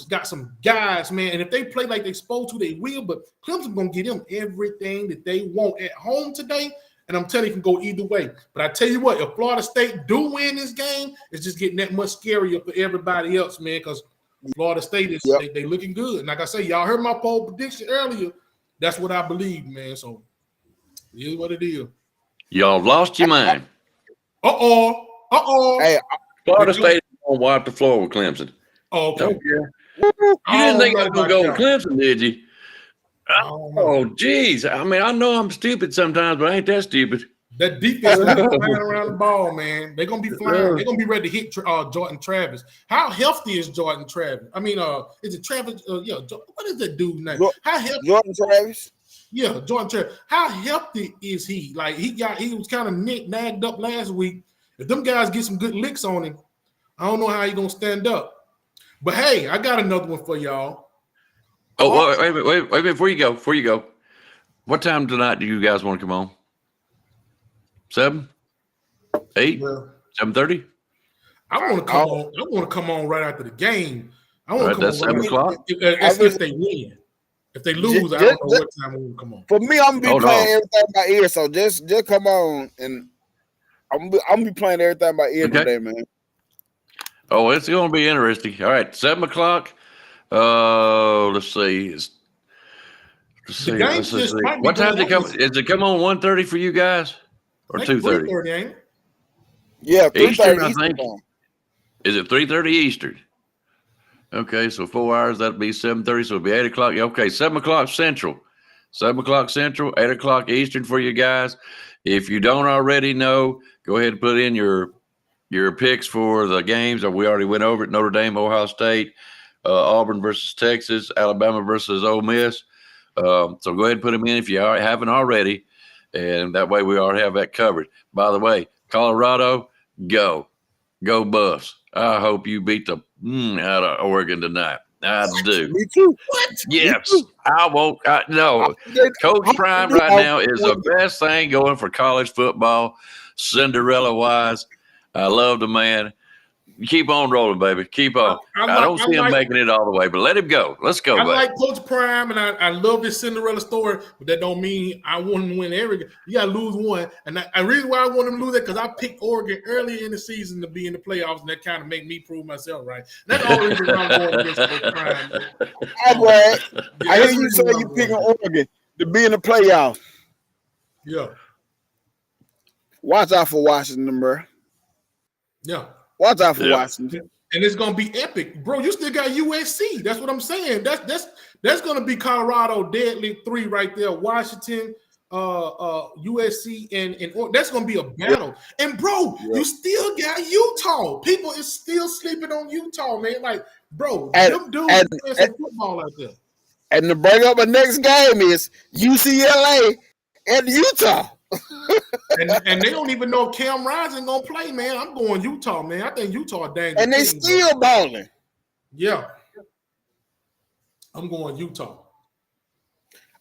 S10: guys, man. And if they play like they're supposed to, they will. But Clemson gonna get them everything that they want at home today. and I'm telling you, it can go either way. But I tell you what, if Florida State do win this game, it's just getting that much scarier for everybody else, man, because Florida State is they looking good. And like I say, y'all heard my poll prediction earlier. That's what I believe, man. So it is what it is.
S7: Y'all lost your mind.
S9: Hey,
S7: Florida State is going to wipe the floor with Clemson.
S10: Oh, okay.
S7: Don't care. You didn't think I was going to go with Clemson, did you? Oh, geez. I mean, I know I'm stupid sometimes, but I ain't that stupid.
S10: That defense is flying around the ball, man. They're gonna be flying. They're gonna be ready to hit Jordan Travis. How healthy is Jordan Travis? I mean, is it Travis? What is that dude's name? How healthy?
S9: Jordan Travis.
S10: Yeah, Jordan Travis. How healthy is he? Like he was kind of nagged up last week. If them guys get some good licks on him, I don't know how he gonna stand up. But hey, I got another one for y'all.
S7: Oh, wait a minute, before you go. What time tonight do you guys want to come on? 7, 8, 7:30?
S10: I want to come on. I want to come on right after the game. I want to come
S7: that's
S10: on
S7: 7 o'clock.
S10: If they win. If they lose, I don't know what time I want to come on.
S9: For me, I'm gonna be playing everything by ear. So just come on, and I'm gonna be playing everything by ear today, man.
S7: Oh, it's gonna be interesting. All right, 7 o'clock. Let's see. Let's see. What time does it come? Is it come on 1:30 for you guys? Or 2:30?
S10: 3:30, ain't it?
S9: Yeah,
S7: Eastern, I think. Is it 3:30 Eastern? Okay, so 4 hours, that'd be 7:30, so it'll be 8 o'clock. Okay, 7 o'clock Central. 7 o'clock Central, 8 o'clock Eastern for you guys. If you don't already know, go ahead and put in your picks for the games. We already went over it. Notre Dame, Ohio State, Auburn versus Texas, Alabama versus Ole Miss. So go ahead and put them in if you haven't already. And that way we already have that covered. By the way, Colorado, go Buffs. I hope you beat the out of Oregon tonight. I do.
S9: Me too.
S7: What? Yes. I won't. No. Coach Prime right now is the best thing going for college football, Cinderella-wise. I love the man. Keep on rolling, baby. Keep on. I don't see him making it all the way, but let him go. Let's go,
S10: I
S7: baby.
S10: like Coach Prime, and I love this Cinderella story, but that don't mean I want him to win every game. You got to lose one. And the reason why I want him to lose that because I picked Oregon earlier in the season to be in the playoffs, and that kind of make me prove myself right. That's the only reason why I'm going against Coach Prime.
S9: I hear you say you picking Oregon to be in the playoffs.
S10: Yeah.
S9: Watch out for Washington, bro.
S10: Yeah.
S9: Watch out for Washington.
S10: And it's gonna be epic, bro. You still got USC. That's what I'm saying. That's gonna be Colorado deadly 3 right there. Washington, USC, and that's gonna be a battle. And bro, you still got Utah. People is still sleeping on Utah, man. Like, bro, them dudes playing some football out there.
S9: And to bring up the next game is UCLA and Utah.
S10: and they don't even know if Cam Rising gonna play, man. I'm going Utah, man. I think Utah a dangerous.
S9: And they still balling.
S10: Yeah. I'm going Utah.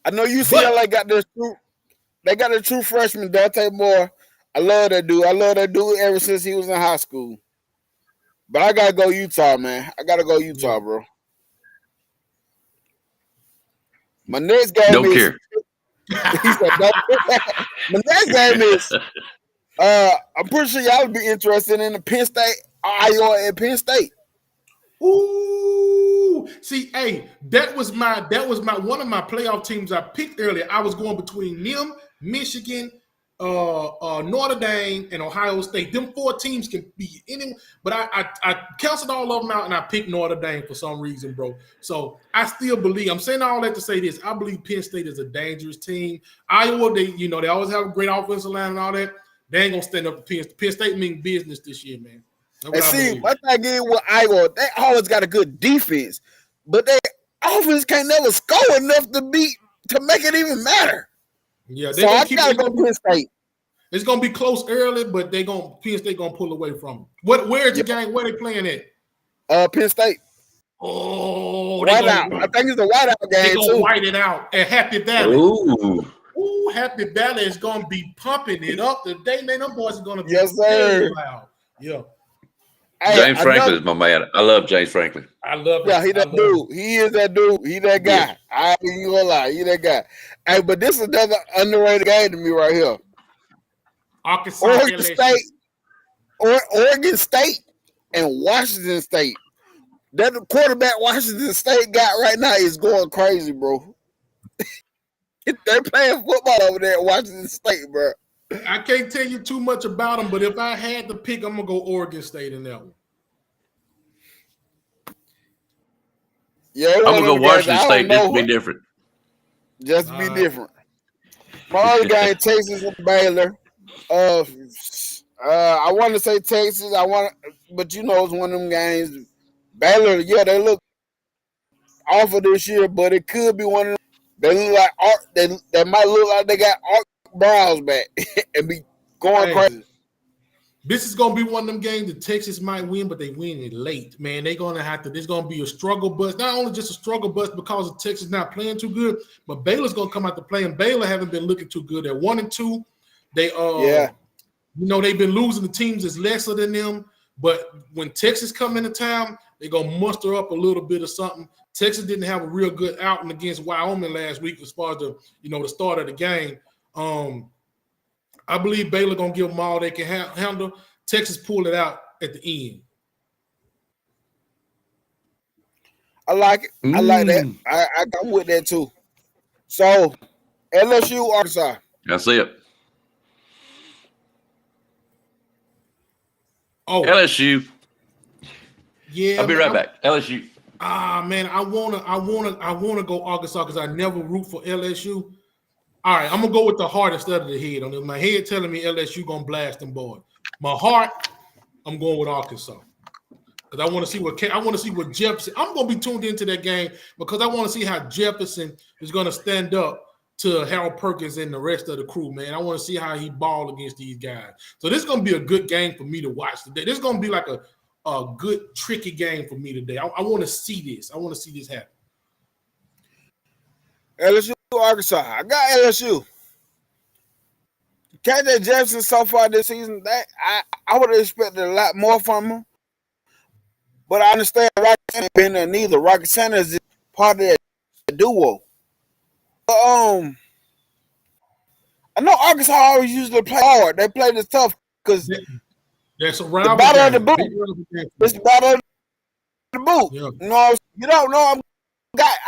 S9: I know UCLA got their true freshman, Dante Moore. I love that dude. I love that dude ever since he was in high school. But I gotta go Utah, man. I gotta go Utah, bro. My next game
S7: don't care.
S9: He said, my next game is I'm pretty sure y'all would be interested in the Penn State, Iowa, and Penn State.
S10: Ooh, see, hey, that was my one of my playoff teams I picked earlier. I was going between them, Michigan, Notre Dame, and Ohio State. Them 4 teams can be any, but I canceled all of them out and I picked Notre Dame for some reason, bro. So I still believe. I'm saying all that to say this. I believe Penn State is a dangerous team. Iowa, they always have a great offensive line and all that. They ain't gonna stand up to Penn State. Penn State mean business this year, man.
S9: And see, what I get with Iowa, they always got a good defense, but their offense can't never score enough to make it even matter.
S10: Yeah,
S9: so I gotta go Penn State.
S10: It's gonna be close early, but Penn State gonna pull away from them. Where's the game? Where they playing at?
S9: Penn State.
S10: Oh,
S9: whiteout. I think it's a whiteout game. They
S10: gonna white it out at Happy Valley.
S7: Ooh,
S10: Happy Valley is gonna be pumping it up today, man. Them boys are gonna be loud. Yeah.
S7: James Franklin is my man. I love James Franklin.
S10: I love him.
S9: Yeah, he that dude. He is that dude. He that guy. Yeah. I ain't gonna lie. He that guy. Hey, but this is another underrated game to me right here.
S10: Arkansas,
S9: Oregon
S10: LSU.
S9: State, or Oregon State, and Washington State. That the quarterback Washington State got right now is going crazy, bro. They're playing football over there at Washington State, bro.
S10: I can't tell you too much about them, but if I had to pick, I'm gonna go Oregon State in that one.
S9: Yeah,
S7: I'm gonna go Washington State just to be different.
S9: Just to be different. My other game, Texas and Baylor. I want to say Texas. But you know, it's one of them games. Baylor, yeah, they look awful this year, but it could be one of them. They look like they might look like they got Art Browns back and be going crazy.
S10: This is gonna be one of them games that Texas might win, but they win it late, man. They're gonna have to. There's gonna be a struggle bus. Not only just a struggle bus because of Texas not playing too good, but Baylor's gonna come out to play, and Baylor haven't been looking too good. They're 1-2. They you know, they've been losing the teams that's lesser than them. But when Texas come into town, they're gonna muster up a little bit of something. Texas didn't have a real good outing against Wyoming last week as far as the start of the game. I believe Baylor gonna give them all they can handle. Texas pulled it out at the end.
S9: I like it. I like that. I'm with that too. So LSU, Arkansas.
S7: That's it.
S10: Oh,
S7: LSU.
S10: Yeah,
S7: I'll be right back. LSU.
S10: Man, I wanna go Arkansas because I never root for LSU. All right, I'm gonna go with the heart instead of the head. On my head telling me LSU gonna blast them boys. My heart, I'm going with Arkansas because I want to see what Jefferson. I'm gonna be tuned into that game because I want to see how Jefferson is gonna stand up to Harold Perkins and the rest of the crew. Man, I want to see how he ball against these guys. So this is gonna be a good game for me to watch today. This is gonna be like a good tricky game for me today. I want to see this. I want to see this happen.
S9: LSU, Arkansas. I got LSU. KJ Jefferson so far this season, I would have expected a lot more from him. But I understand Rocket Sanders been there neither. Rocket Sanders is part of that duo. But, I know Arkansas always usually play hard. They play this tough because
S10: that's a
S9: the battle of the boot. It's the battle of the boot.
S10: Yeah.
S9: No, you don't know.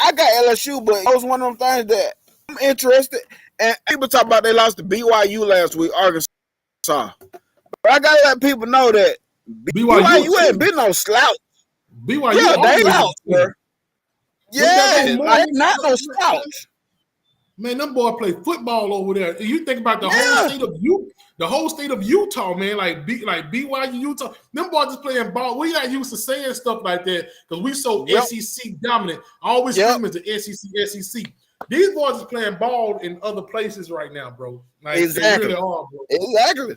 S9: I got LSU, but it was one of them things that I'm interested. And people talk about they lost to BYU last week, Arkansas. But I gotta let people know that BYU ain't been no slouch.
S10: BYU,
S9: yeah, they lost, bro. Yeah, like, not no slouch.
S10: Man, them boys play football over there. You think about the whole state of Utah, man, like BYU, Utah. Them boys just playing ball. We not used to saying stuff like that because we so SEC dominant. I always scream as the SEC. These boys is playing ball in other places right now, bro. Like,
S9: exactly.
S10: They really are, bro.
S9: Exactly.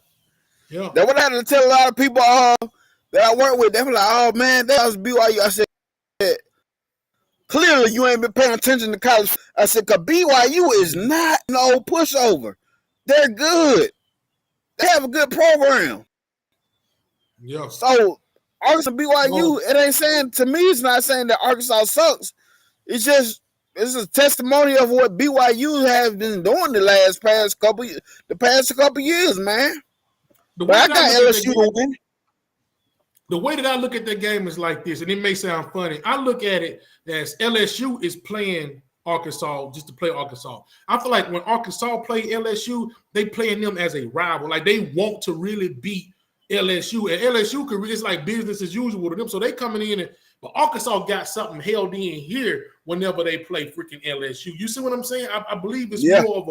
S10: Yeah.
S9: That's what I had to tell a lot of people that I work with. They were like, "Oh man, that was BYU." I said, "Clearly, you ain't been paying attention to college." I said, "Cause BYU is not no pushover. They're good. They have a good program."
S10: Yeah.
S9: So Arkansas, BYU, it ain't saying to me. It's not saying that Arkansas sucks. It's just it's a testimony of what BYU has been doing the past couple years, man. But I got LSU to win.
S10: The way that I look at that game is like this, and it may sound funny. I look at it as LSU is playing Arkansas just to play Arkansas. I feel like when Arkansas play LSU, they playing them as a rival. Like they want to really beat LSU, and LSU it's like business as usual to them. So they coming in, but Arkansas got something held in here whenever they play freaking LSU. You see what I'm saying? I believe it's more of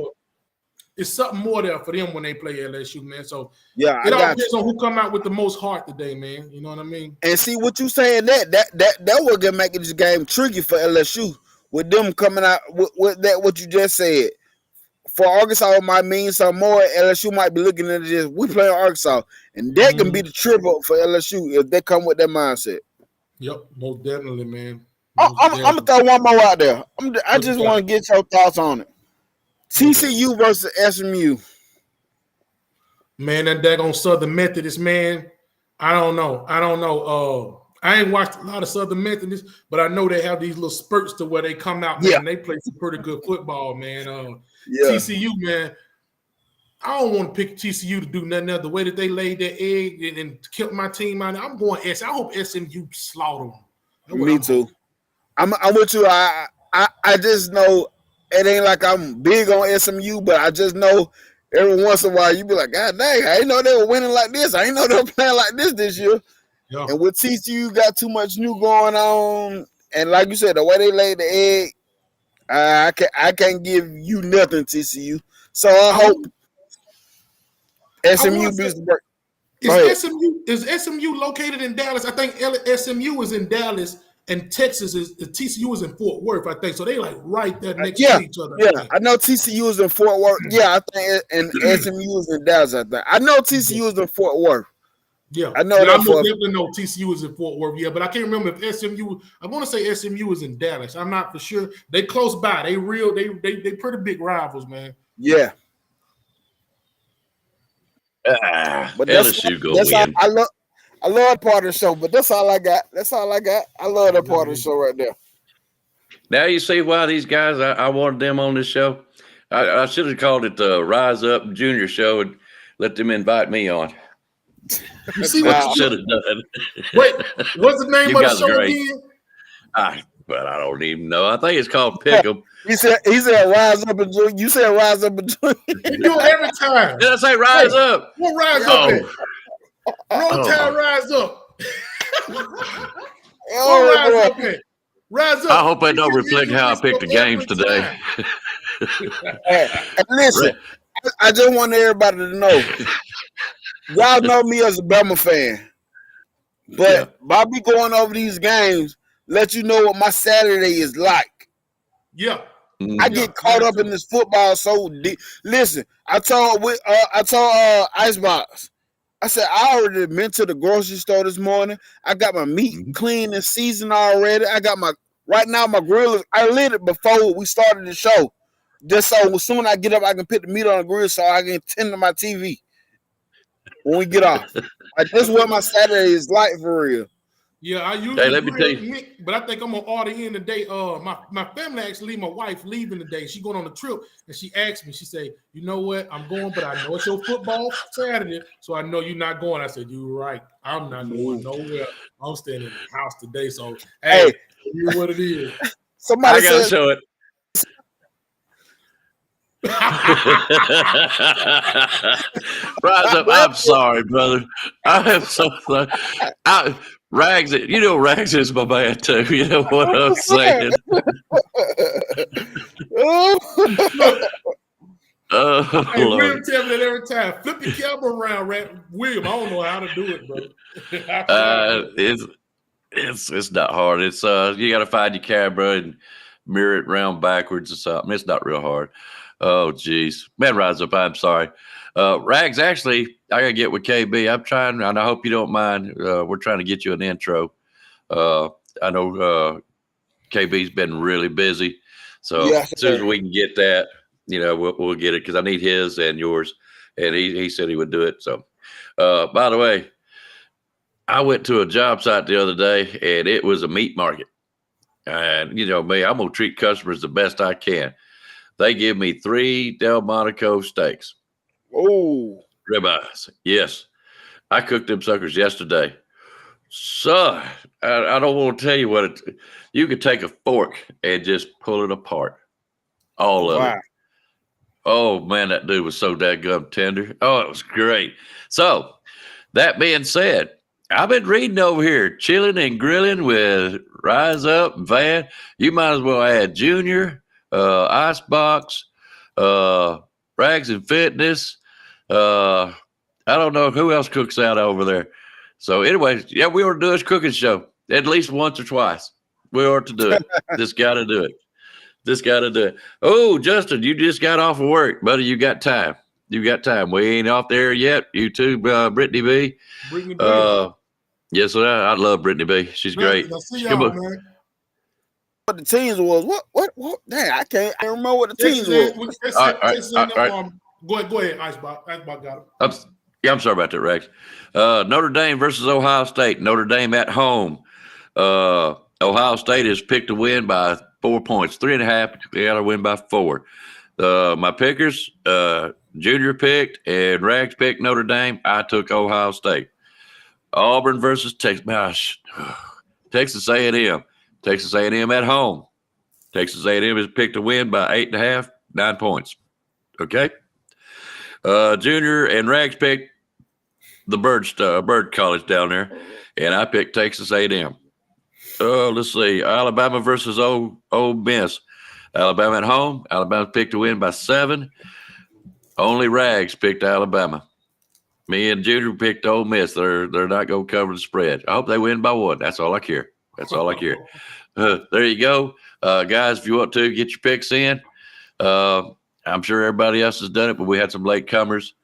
S10: it's something more there for them when they play LSU, man. So it all depends on who come out with the most heart today, man. You know what I mean?
S9: And see what you saying that will get making this game tricky for LSU with them coming out with that what you just said. For Arkansas, it might mean some more. LSU might be looking at this. We playing Arkansas, and that can be the triple for LSU if they come with that mindset.
S10: Yep, most definitely, man.
S9: I'm gonna throw one more out there. I just want to get your thoughts on it. TCU versus SMU.
S10: Man, that daggone Southern Methodist, man. I don't know. I ain't watched a lot of Southern Methodists, but I know they have these little spurts to where they come out, man, and they play some pretty good football, man. TCU, man. I don't want to pick TCU to do nothing else. The way that they laid their egg and kept my team out, I'm going S. I hope SMU slaughter them.
S9: Me too. I'm with you. I just know it ain't like I'm big on SMU, but I just know every once in a while you be like, God dang, I didn't know they were winning like this. I didn't know they were playing like this year.
S10: Yeah.
S9: And with TCU got too much new going on, and like you said, the way they laid the egg, I can't give you nothing, TCU. So I hope SMU beats the break.
S10: Is SMU located in Dallas? I think SMU is in Dallas, and TCU is in Fort Worth. I think so. They like right there next to each other.
S9: Yeah, I know TCU is in Fort Worth. Yeah, I think and SMU is in Dallas. I think I know TCU is in Fort Worth.
S10: Yeah,
S9: I know.
S10: I definitely know TCU is in Fort Worth. Yeah, but I can't remember if SMU. I want to say SMU is in Dallas. I'm not for sure. They close by. They pretty big rivals, man.
S9: Yeah.
S7: But LSU go win.
S9: I love part of the show, but that's all I got. I love that part of the show right there.
S7: Now you see why these guys, I wanted them on this show. I should have called it the Rise Up Junior Show and let them invite me on.
S10: You see
S7: what you should have done.
S10: Wait, what's the name of the show again?
S7: But I don't even know. I think it's called Pickem.
S9: He said Rise Up and Join. You said Rise Up and Join.
S10: You do it every time.
S7: Did I say Rise Up?
S10: We'll Rise Up. Roll Tide, Rise Up. Rise up.
S7: I hope I don't reflect how I picked the games today.
S9: Hey, listen, I just want everybody to know. Y'all know me as a BAMA fan, but by me going over these games, let you know what my Saturday is like.
S10: Yeah.
S9: I get caught up in this football so deep. Listen, I told Icebox, I said, I already been to the grocery store this morning. I got my meat clean and seasoned already. Right now my grill is, I lit it before we started the show. Just so as soon as I get up, I can put the meat on the grill so I can tend to my TV when we get off. Like, this is what my Saturday is like for real.
S10: Yeah, I usually
S7: let me tell you.
S10: But I think I'm gonna order in today. My family actually, my wife leaving today. She going on a trip, and she asked me. She said, "You know what? I'm going, but I know it's your football Saturday, so I know you're not going." I said, "You're right. I'm not going nowhere. I'm staying in the house today." So hey, here's what it is.
S9: Somebody
S7: I gotta show it. Rise up. I'm sorry, brother. I am so sorry. Rags, Rags is my man too. You know what I'm saying?
S10: Hey, William tell me that every time. Flip the camera around, William. I don't know how to do it, bro.
S7: It's not hard. It's you got to find your camera and mirror it round backwards or something. It's not real hard. Oh, geez. Man, Rise Up, I'm sorry. Rags, actually, I got to get with KB. I'm trying, and I hope you don't mind. We're trying to get you an intro. I know KB's been really busy. So as soon as we can get that, we'll get it because I need his and yours. And he said he would do it. So, by the way, I went to a job site the other day, and it was a meat market. And, me, I'm going to treat customers the best I can. They give me 3 Delmonico steaks.
S9: Oh.
S7: Ribeyes. Yes. I cooked them suckers yesterday. Son, I don't want to tell you what you could take a fork and just pull it apart. All of it. Oh, man, that dude was so dadgum tender. Oh, it was great. So, that being said, I've been reading over here, chilling and grilling with Rise Up and Van. You might as well add Junior, Icebox, Rags and Fitness. I don't know who else cooks out over there. So anyway, we ought to do this cooking show at least once or twice. We ought to do it. Just got to do it. Oh, Justin, you just got off of work, buddy. You got time. We ain't off there yet. You too, Brittany B. Yes, sir. I love Brittany B. She's great.
S9: Man. What the teams was? What? Dang, I can't remember what the teams was.
S10: All right. Go ahead, Icebox. Icebox got it.
S7: I'm sorry about that, Rex. Notre Dame versus Ohio State. Notre Dame at home. Ohio State has picked to win by 4 points, 3.5. They got to win by 4. My pickers, Junior picked and Rags picked Notre Dame. I took Ohio State. Auburn versus Texas. Texas A&M. Texas A&M at home. Texas A&M is picked to win by 8.5, 9 points. Okay. Junior and Rags picked the Bird College down there, and I picked Texas A&M. Let's see. Alabama versus Ole Miss. Alabama at home. Alabama picked to win by 7. Only Rags picked Alabama. Me and Junior picked Ole Miss. They're not going to cover the spread. I hope they win by 1. That's all I care. That's all I care. There you go. Guys, if you want to, get your picks in. I'm sure everybody else has done it, but we had some late comers.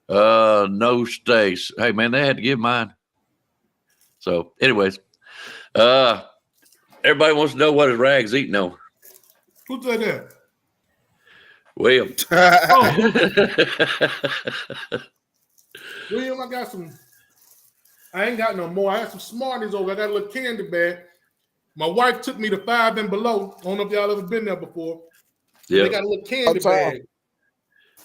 S7: No stakes. Hey, man, they had to give mine. So, anyways, everybody wants to know what is Rags eating on.
S10: Who said that?
S7: William.
S10: William, I got some. I ain't got no more. I had some Smarties over. I got a little candy bag. My wife took me to 5 and Below. I don't know if y'all ever been there before. Yeah. They got a little candy bag.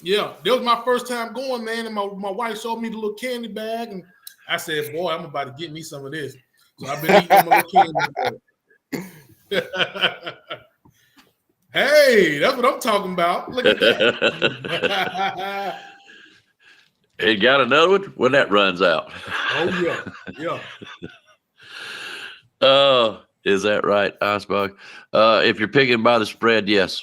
S10: Yeah, that was my first time going, man. And my wife showed me the little candy bag, and I said, "Boy, I'm about to get me some of this." So I've been eating my little candy bag. Hey, that's what I'm talking about. Look at that.
S7: It got another one when that runs out.
S10: Oh, yeah.
S7: Is that right, Icebug? If you're picking by the spread, yes.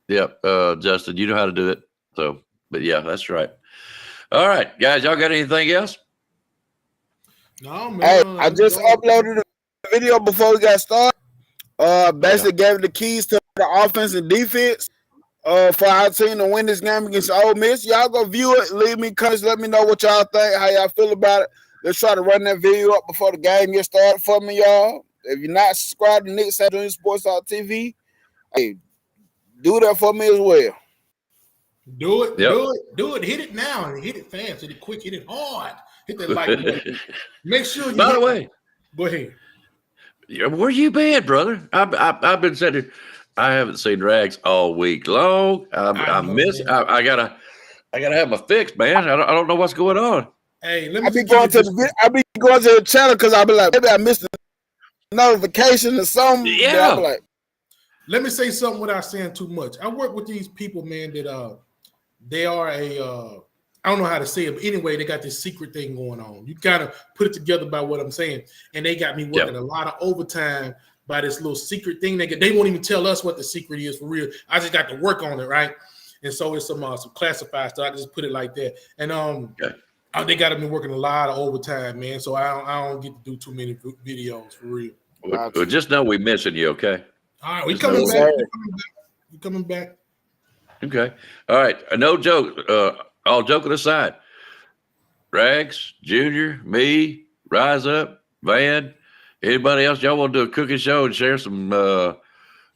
S7: Yep, Justin, you know how to do it. So, but yeah, that's right. All right, guys, y'all got anything else?
S10: No, man.
S9: Hey, I just uploaded a video before we got started. Basically gave the keys to the offense and defense for our team to win this game against Ole Miss. Y'all go view it. Leave me comments. Let me know what y'all think, how y'all feel about it. Let's try to run that video up before the game gets started for me, y'all. If you're not subscribed to Nick Saturday Sports TV, hey, do that for me as well.
S10: Do it. Do it. Hit it now and hit it fast. Hit it quick. Hit it hard. Hit that like button. Make sure you.
S7: By the way,
S10: go ahead.
S7: Where you been, brother? I've been sitting. I haven't seen Rags all week long. I miss. I gotta have my fix, man. I don't know what's going on.
S10: Hey, let me.
S9: I be going to the channel because I be like, maybe I missed a notification or something.
S10: Yeah. Like, let me say something without saying too much. I work with these people, man. That they are I don't know how to say it, but anyway, they got this secret thing going on. You kind of put it together by what I'm saying, and they got me working a lot of overtime by this little secret thing. They won't even tell us what the secret is for real. I just got to work on it, right? And so it's some classified stuff. I just put it like that. And they got me working a lot of overtime, man. So I don't get to do too many videos for real.
S7: Well, just know we're missing you, okay?
S10: All right, we coming back. We coming back.
S7: Okay. All right. No joke. All joking aside, Rags, Junior, me, Rise Up, Van, anybody else, y'all want to do a cooking show and share some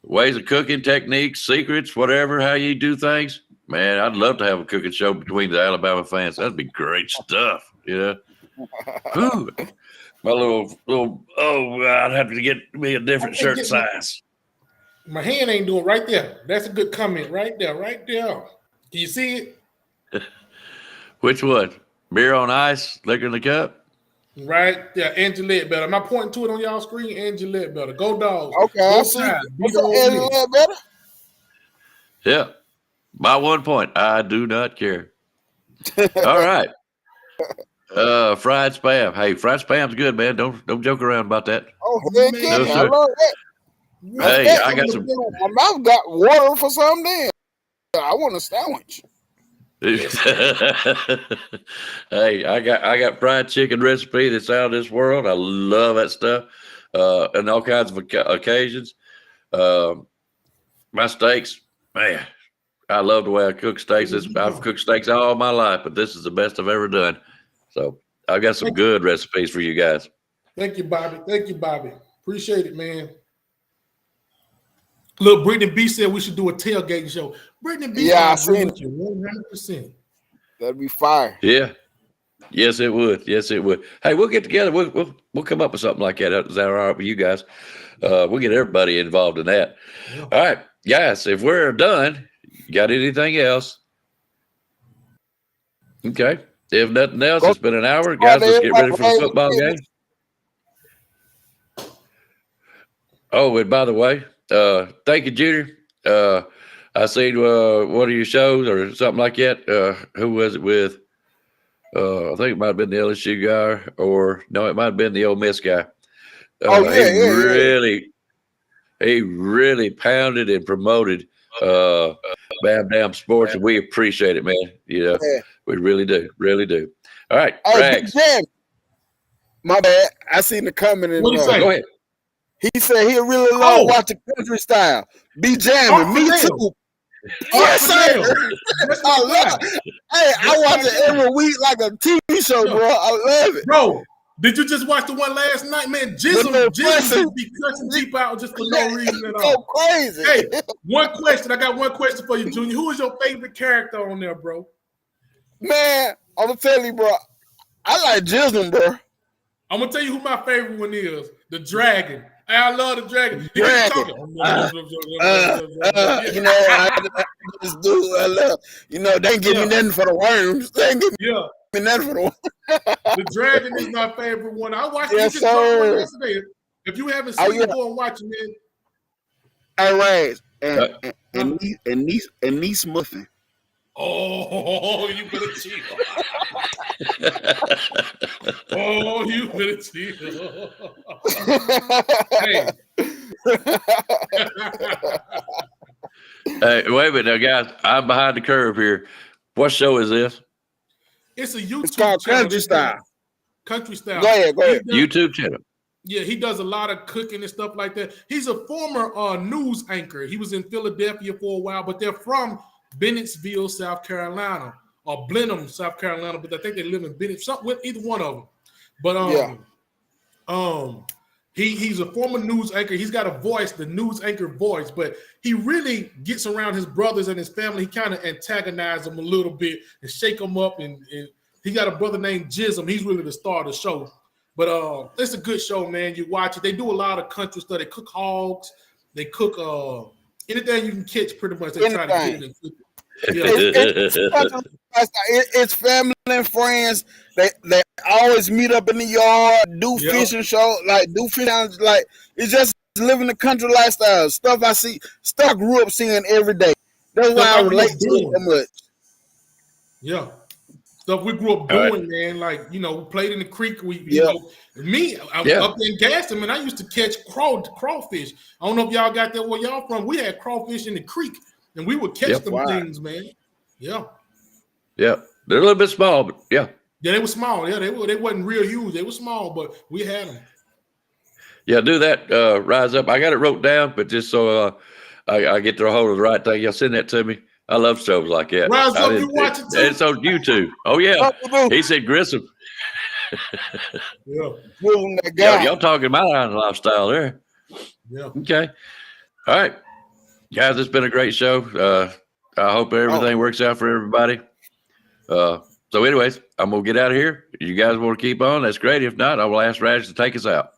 S7: ways of cooking, techniques, secrets, whatever, how you do things? Man, I'd love to have a cooking show between the Alabama fans. That'd be great stuff, you know? Ooh, my little, I'd have to get me a different shirt size.
S10: My hand ain't doing right there. That's a good comment right there, right there. Can you see it?
S7: Which one? Beer on ice, liquor in the cup?
S10: Right there, Angela better. Am I pointing to it on y'all screen? Angela better. Go Dogs.
S9: Okay, I see. Angela better.
S7: Yeah. By 1 point. I do not care. All right. Fried spam. Hey, fried spam's good, man. Don't joke around about that.
S9: Oh, heck yeah. No, I love that.
S7: Hey, I got some.
S9: My mouth got water for some damn. I want a sandwich.
S7: Hey, I got fried chicken recipe that's out of this world. I love that stuff, and all kinds of occasions. My steaks, man, I love the way I cook steaks. I've cooked steaks all my life, but this is the best I've ever done. So I've got some good recipes for you guys.
S10: Thank you, Bobby. Thank you, Bobby. Appreciate it, man. Look, Brittany B said we should do a tailgating show. Brittany B,
S9: I seen it.
S10: 100%.
S9: That'd be fire.
S7: Yeah. Yes, it would. Yes, it would. Hey, we'll get together. We'll come up with something like that. Is that all right with you guys? We'll get everybody involved in that. Yeah. All right, guys. If we're done, got anything else? Okay. If nothing else, it's been an hour. Guys, let's get ready for the football game. Oh, and by the way, thank you, Junior. I seen one of your shows or something like that. Who was it with? I think it might have been the LSU guy, or no, it might have been the Ole Miss guy. He really pounded and promoted Bam Dam Sports, and we appreciate it, man. You know, we really do. All right, Rags.
S9: My bad. I seen the comment in
S10: What
S9: there.
S10: say?
S7: Go ahead.
S9: He said he really love watching country style. Be jamming. Me too. Yes, sir. I love it. Hey, I watch it every week like a TV show, bro. I love it.
S10: Bro, did you just watch the one last night, man? Jizzle be cussing deep out just for no reason at all.
S9: Go crazy.
S10: Hey, one question. I got one question for you, Junior. Who is your favorite character on there, bro?
S9: Man, I'm gonna tell you, bro. I like Jizzle, bro.
S10: I'm gonna tell you who my favorite one is. The Dragon. Hey, I love the Dragon.
S9: You know, I just do. I love. You know, they ain't give me nothing for the worms. They ain't give me nothing for the worms.
S10: The Dragon is my favorite one. I watched
S9: yes,
S10: it
S9: sir.
S10: yesterday. If you haven't seen it, go and watch it, man.
S9: All right, and niece muffin.
S10: Oh, you better cheat. Oh, you better cheat. Hey.
S7: Hey, wait a minute now, guys. I'm behind the curve here. What show is this?
S10: It's a YouTube
S9: It's called
S10: channel.
S9: Country Style.
S10: Country Style.
S9: Go ahead.
S7: YouTube channel.
S10: Yeah, he does a lot of cooking and stuff like that. He's a former news anchor. He was in Philadelphia for a while, but they're from Bennettsville, South Carolina, or Blenheim, South Carolina, but I think they live in Bennett, something with either one of them. But he's a former news anchor. He's got a voice, the news anchor voice, but he really gets around his brothers and his family. He kind of antagonizes them a little bit and shake them up. And he got a brother named Jism. He's really the star of the show. But it's a good show, man. You watch it. They do a lot of country stuff. They cook hogs. They cook anything you can catch, pretty much. They try to get it and cook it. Yeah.
S9: It's family and friends. They always meet up in the yard, do fishing show, do fishing, it's just living the country lifestyle. Stuff I see, stuff I grew up seeing every day. That's why I relate to it so much.
S10: Yeah. Stuff we grew up doing, man. We played in the creek. I'm up in Gaston, man. I used to catch crawfish. I don't know if y'all got that where y'all from. We had crawfish in the creek, and we would catch them things, man. Yeah.
S7: Yeah. They're a little bit small, but yeah.
S10: Yeah, they were small. Yeah, they wasn't real huge. They were small, but we had them. Yeah,
S7: do that. Rise Up. I got it wrote down, but just so I get to hold of the right thing, y'all send that to me. I love shows like that.
S10: Rise Up, you watch it too?
S7: It's on YouTube. Oh, yeah. He said Grissom. Y'all talking my lifestyle there.
S10: Yeah.
S7: Okay. All right. Guys, it's been a great show. I hope everything works out for everybody. So anyways, I'm going to get out of here. You guys want to keep on? That's great. If not, I will ask Raj to take us out.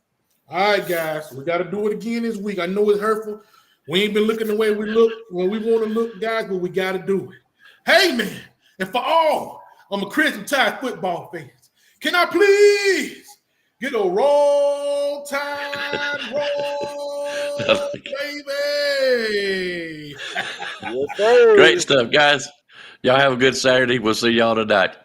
S10: All right, guys. We got to do it again this week. I know it's hurtful. We ain't been looking the way we look when we want to look, guys, but we got to do it. Hey, man, and for all I'm a Crimson Tide football fans, can I please get a roll tide roll, baby?
S7: Great stuff, guys. Y'all have a good Saturday. We'll see y'all tonight.